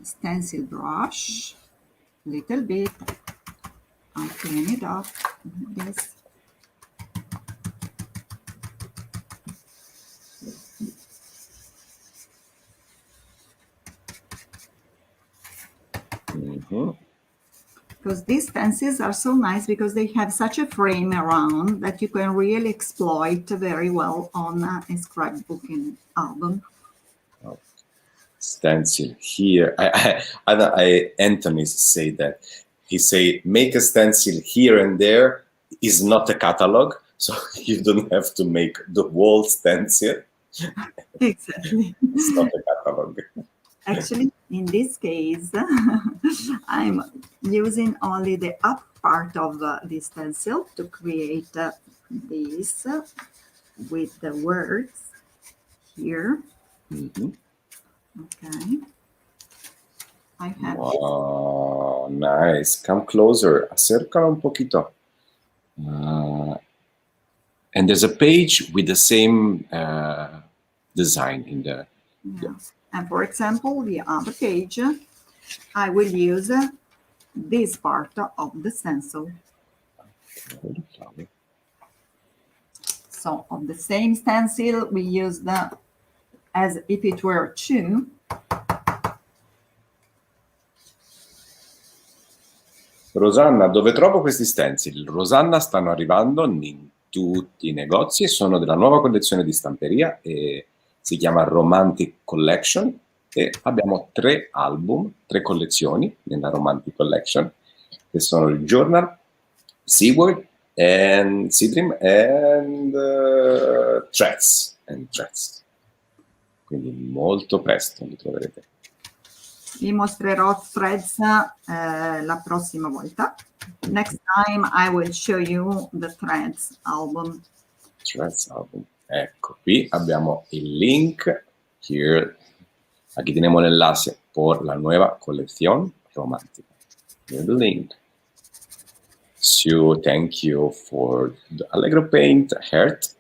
stencil brush, little bit, I'll clean it up, this. Because these stencils are so nice because they have such a frame around that you can really exploit very well on a scrapbooking album. Stencil here. Anthony say that. He say make a stencil here and there is not a catalog, so you don't have to make the whole stencil. Exactly. It's not a catalog. Actually, in this case, I'm using only the up part of the stencil to create this with the words here. Mm-hmm. Okay. I have wow, nice. Come closer. Acércalo un poquito. And there's a page with the same design in the... Yeah. And for example, the other page, I will use this part of the stencil. So on the same stencil, we use the as if it were two. Rosanna, dove trovo questi stencil? Rosanna, stanno arrivando in tutti i negozi e sono della nuova collezione di Stamperia e si chiama Romantic Collection e abbiamo 3 album, 3 collezioni nella Romantic Collection che sono il Journal, Seaward and Seedream and Threads. Quindi molto presto li troverete. Vi mostrerò Threads la prossima volta. Next time I will show you the Threads album. Threads album. Ecco, qui abbiamo il link. Here. Aquí tenemos el enlace por la nueva colección romántica. Here's the link. So thank you for the Allegro paint, heart,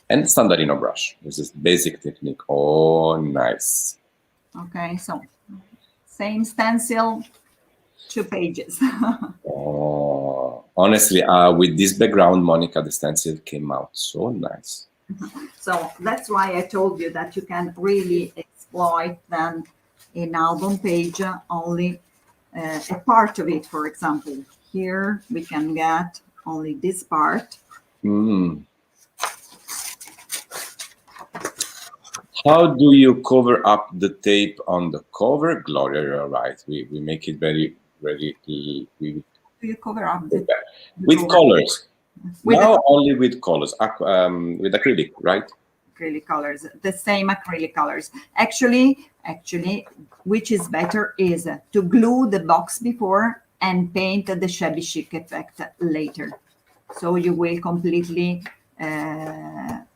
and Standardino brush. This is basic technique. Oh, nice. Okay, so same stencil, 2 pages. Oh, honestly, with this background, Monica, the stencil came out so nice. So that's why I told you that you can really exploit then an album page only a part of it. For example, here we can get only this part. How do you cover up the tape on the cover? Gloria, you're right. We make it very, very... Do you cover up the with cover? colors. With Now only with colors, with acrylic, right? Acrylic colors, the same acrylic colors. Actually, which is better is to glue the box before and paint the shabby chic effect later. So you will completely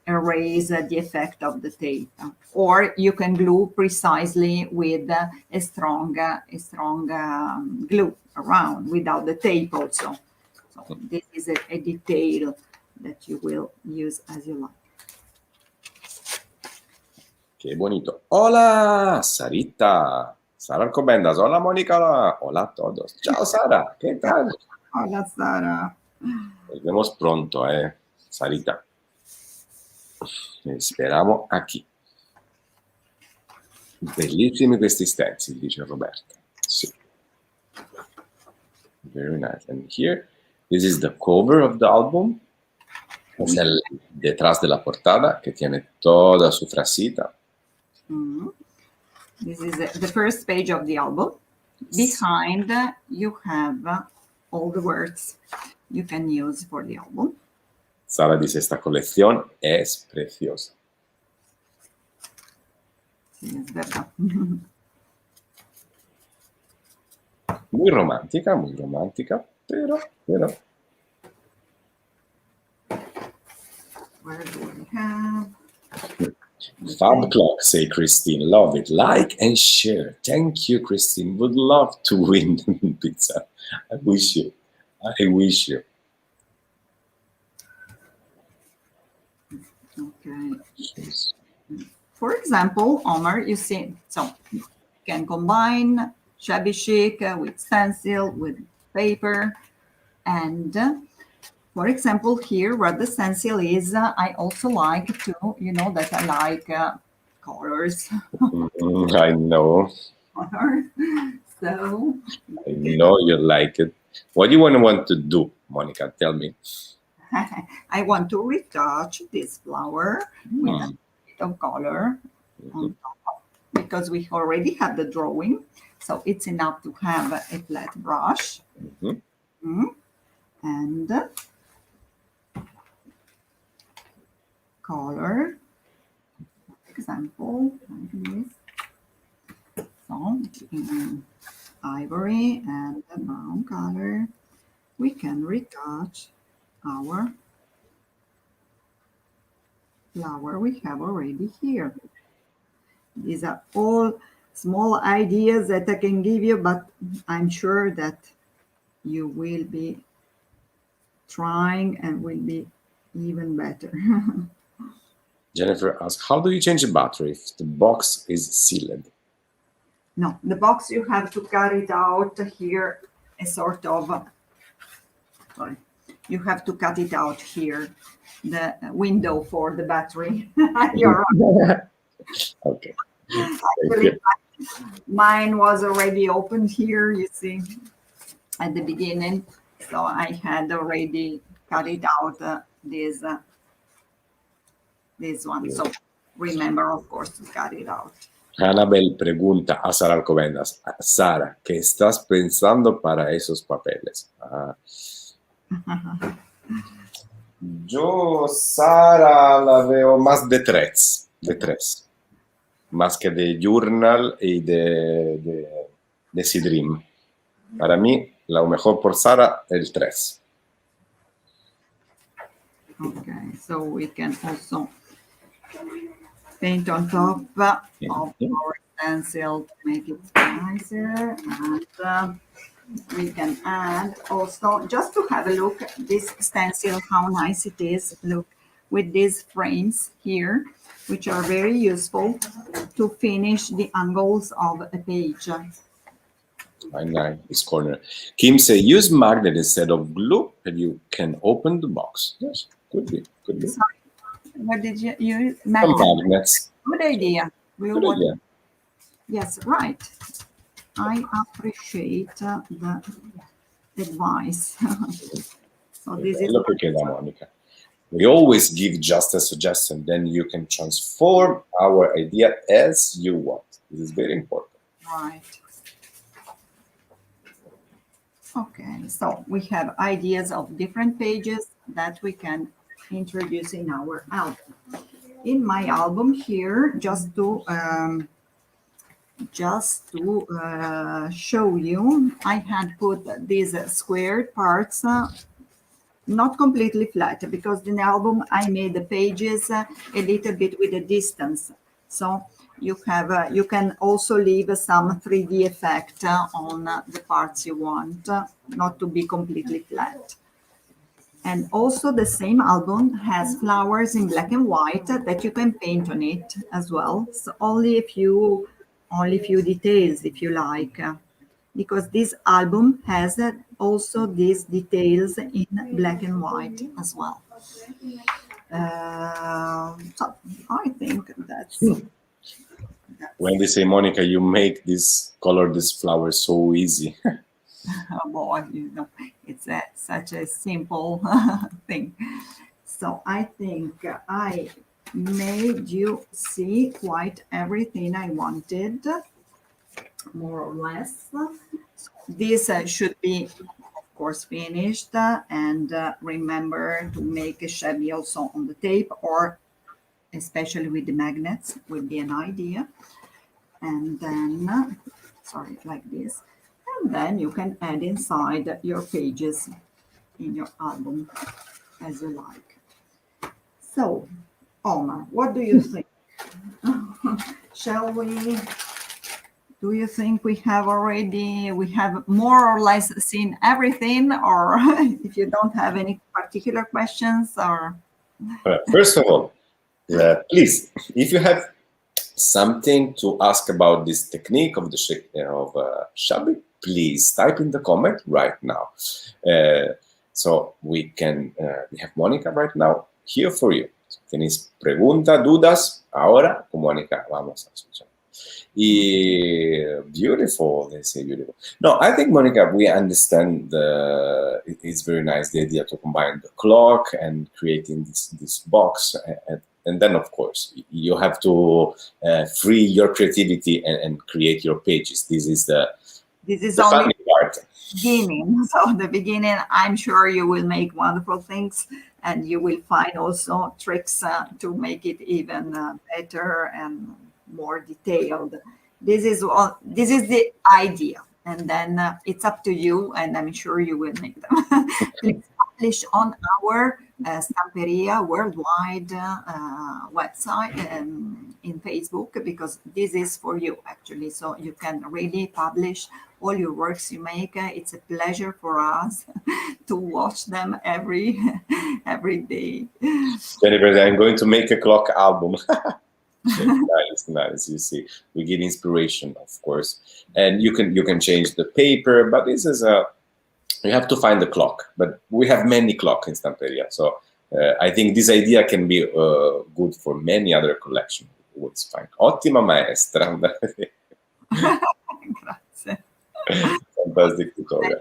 erase the effect of the tape. Or you can glue precisely with a strong glue around without the tape also. So this is a detail that you will use as you like. Qué bonito. Hola, Sarita. Sara Alcobendas. Hola, Mónica. Hola a todos. Ciao, Sara. ¿Qué tal? Hola, Sara. Nos vemos pronto, Sarita. Speriamo aquí. Bellissimi questi stencil, dice Roberta. Sì. Very nice. And here, this is the cover of the album. Es el detrás de la portada que tiene toda su frasita. This is the first page of the album. Behind, you have all the words you can use for the album. Sara dice, esta colección es preciosa. Sí, es verdad. Muy romántica, pero... Where do we have? Fab Clock, say Christine. Love it. Like and share. Thank you, Christine. Would love to win pizza. I wish you. Okay. For example, Omar, you see, so you can combine shabby chic with stencil, with paper. And for example, here where the stencil is, I also like to, you know, that I like colors. I know. So I know you like it. What do you want to do, Monica? Tell me. I want to retouch this flower with a bit of color on top because we already have the drawing. So it's enough to have a flat brush. And color, for example, like this. So in ivory and the brown color, we can retouch our flower we have already here. These are all small ideas that I can give you, but I'm sure that you will be trying and will be even better. Jennifer asks, how do you change the battery if the box is sealed? No, the box you have to cut it out here, a sort of, sorry, you have to cut it out here, the window for the battery. You're right. Okay. Actually, mine was already opened here, you see, at the beginning. So I had already cut it out, this one. So remember, of course, to cut it out. Annabel pregunta a Sara Alcobendas, Sara, ¿qué estás pensando para esos papeles? Yo, Sara, la veo más de tres, más que de journal y de Sidrim. Para mí, lo mejor por Sara, el 3. Okay, so we can also paint on top of our stencil to make it nicer, and we can add also, just to have a look at this stencil, how nice it is. Look, with these frames here, which are very useful to finish the angles of a page. I like this corner. Kim say, use magnet instead of glue, and you can open the box. Yes, could be. Sorry, what did you use? Magnets. Good idea. Good idea. Yes, right. I appreciate the advice. So this is Lo que queda, Monica. We always give just a suggestion, then you can transform our idea as you want. This is very important. Right. Okay, so we have ideas of different pages that we can introduce in our album. In my album here, just to show you, I had put these squared parts, not completely flat, because in the album I made the pages a little bit with a distance. So you have you can also leave some 3D effect on the parts you want, not to be completely flat. And also the same album has flowers in black and white that you can paint on it as well. So only a few details if you like, because this album has also these details in black and white as well. So I think that's When they say, Monica, you make this color, this flower so easy. boy, you know, it's such a simple thing. So I think I made you see quite everything I wanted, more or less. So this should be, of course, finished. And remember to make a shabby also on the tape, or especially with the magnets would be an idea. And then, sorry, like this. And then you can add inside your pages in your album as you like. So, Omar, what do you think? Shall we? Do you think we have more or less seen everything, or if you don't have any particular questions, or? First of all, please, if you have something to ask about this technique of the shabby, please type in the comment right now. So we have Monica right now here for you. Si tenéis preguntas, dudas, ahora con Monica vamos a escuchar. Beautiful, they say beautiful. No, I think, Monica, we understand it's very nice, the idea to combine the clock and creating this box. And then, of course, you have to free your creativity and create your pages. This is the only funny part. Beginning. So the beginning, I'm sure you will make wonderful things, and you will find also tricks to make it even better and more detailed. This is the idea, and then it's up to you, and I'm sure you will make them. Please publish on our Stamperia worldwide website and in Facebook, because this is for you actually, so you can really publish all your works you make. It's a pleasure for us to watch them every day. Jennifer, I'm going to make a clock album. Nice. You see, we get inspiration, of course, and you can change the paper, but this is you have to find the clock. But we have many clocks in Stamperia, so I think this idea can be good for many other collections. It's fine. Ottima maestra. Grazie. Fantastic tutorial.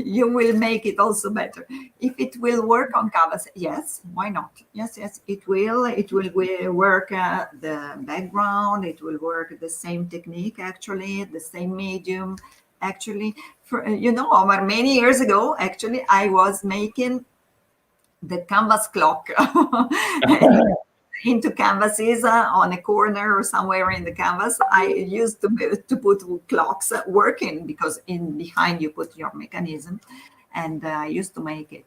You will make it also better. If it will work on canvas, yes, why not? Yes, it will. It will work the background. It will work the same technique, actually, the same medium. Actually, Omar, many years ago, actually, I was making the canvas clock into canvases on a corner or somewhere in the canvas. I used to put clocks working, because behind you put your mechanism, and I used to make it.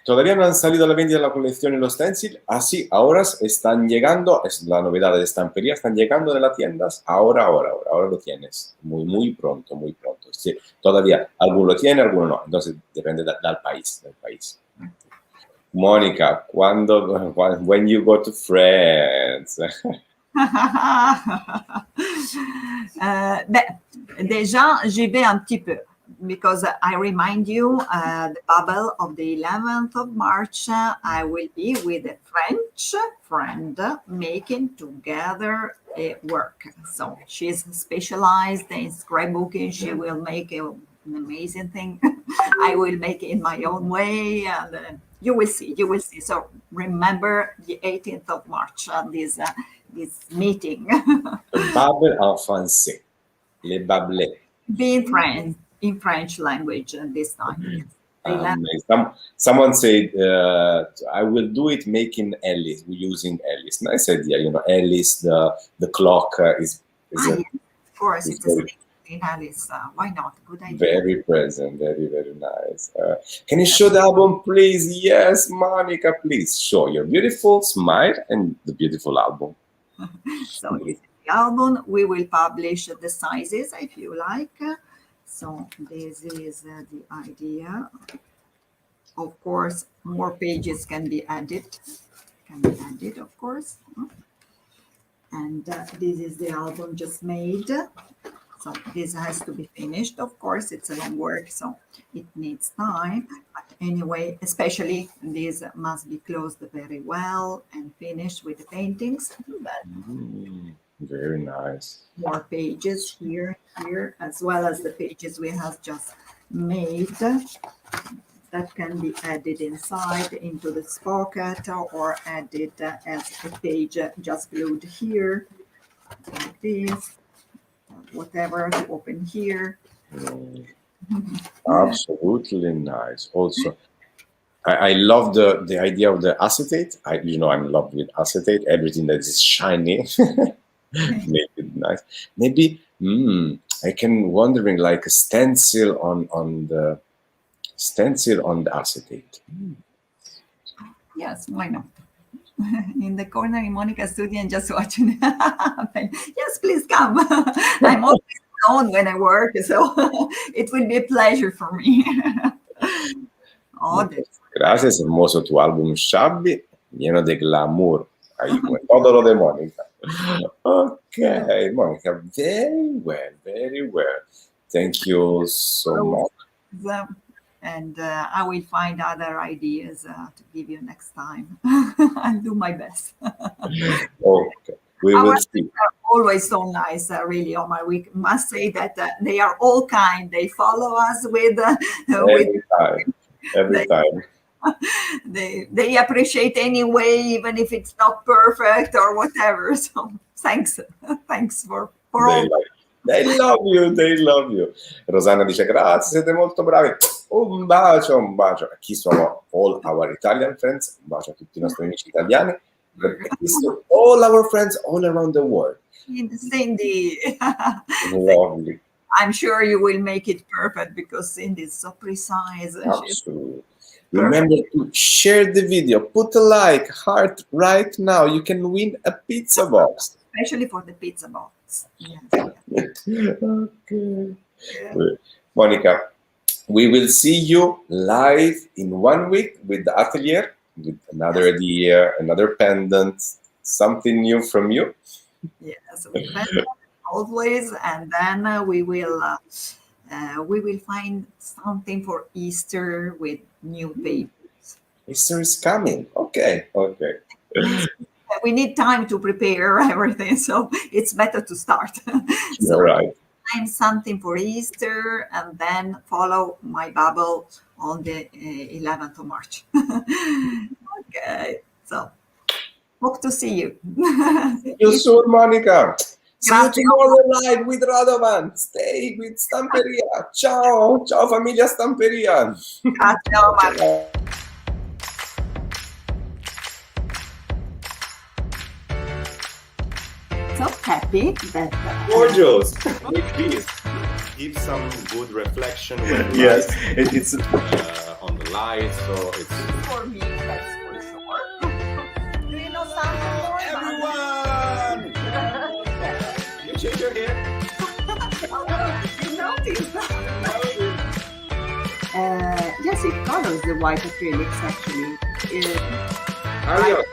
Todavía no han salido a la venta la colección y los stencil. Sí, ahora están llegando. Es la novedad de Stamperia. Están llegando de las tiendas. Ahora lo tienes. Muy pronto. Sí, todavía alguno lo tiene, alguno no. Entonces depende del país. Monica, when you go to France? Déjà, j'y vais un petit peu, because I remind you, the bubble of the 11th of March, I will be with a French friend making together a work. So she's specialized in scrapbooking. She will make an amazing thing. I will make it in my own way, and You will see. You will see. So remember the 18th of March, this meeting. Babel en français. Les Babelais. Be in French language this time. Someone said, I will do it making Alice, using Alice. Nice idea. You know, Alice, the clock is yes, of course, it's a thing in Alice. Why not? Good idea. Very present. Very, very nice. Can you show the album, please? Yes, Monica, please show your beautiful smile and the beautiful album. So this is the album. We will publish the sizes if you like. So this is the idea. Of course, more pages can be added. Of course. And this is the album just made. So this has to be finished. Of course, it's a long work, so it needs time. But anyway, especially this must be closed very well and finished with the paintings. Very nice. More pages here, as well as the pages we have just made that can be added inside into this pocket or added as a page just glued here, like this, whatever, to open here. Absolutely nice. Also, I love the idea of the acetate. I'm in love with acetate. Everything that is shiny. Make it nice. Maybe I can wondering like a stencil on the acetate. Yes, why not? In the corner in Monica's studio and just watching. Yes, please come. I'm always alone when I work, so it will be a pleasure for me. Gracias, hermoso tu álbum Shabby, lleno de glamour. Ahí con todo lo de Monica. Okay, Monica, very well, very well. Thank you so much. And I will find other ideas to give you next time. I'll do my best. Okay, we will see. Are always so nice, really, Omar. We must say that they are all kind. They follow us with every time. They appreciate anyway, even if it's not perfect or whatever. So thanks for all. They love you. Rosanna dice grazie, siete molto bravi. Un bacio. Qui sono all our Italian friends. Un bacio a tutti i nostri amici italiani. All our friends all around the world. Cindy. Lovely. I'm sure you will make it perfect because Cindy is so precise. Absolutely. Remember to share the video, put a like, heart right now. You can win a pizza box. Especially for the pizza box. Yes. Okay. Yeah. Monica, we will see you live in 1 week with the atelier, with another idea, another pendant, something new from you. Yes, we always, and then we will find something for Easter with new papers. Easter is coming. Okay. We need time to prepare everything, so it's better to start. You're right. Find something for Easter and then follow my bubble on the 11th of March. Okay, so hope to see you. See you soon, Monica. See you tomorrow live with Radovan. Stay with Stamperia. Ciao, famiglia Stamperia. Grazie, Omar. So happy that gorgeous. Like this. Give some good reflection. Yes, it's on the light, so it's for me. That's for sure. Do you know something more? Everyone, you change your hair. You noticed? Yes, it colors the white acrylics actually. Adios.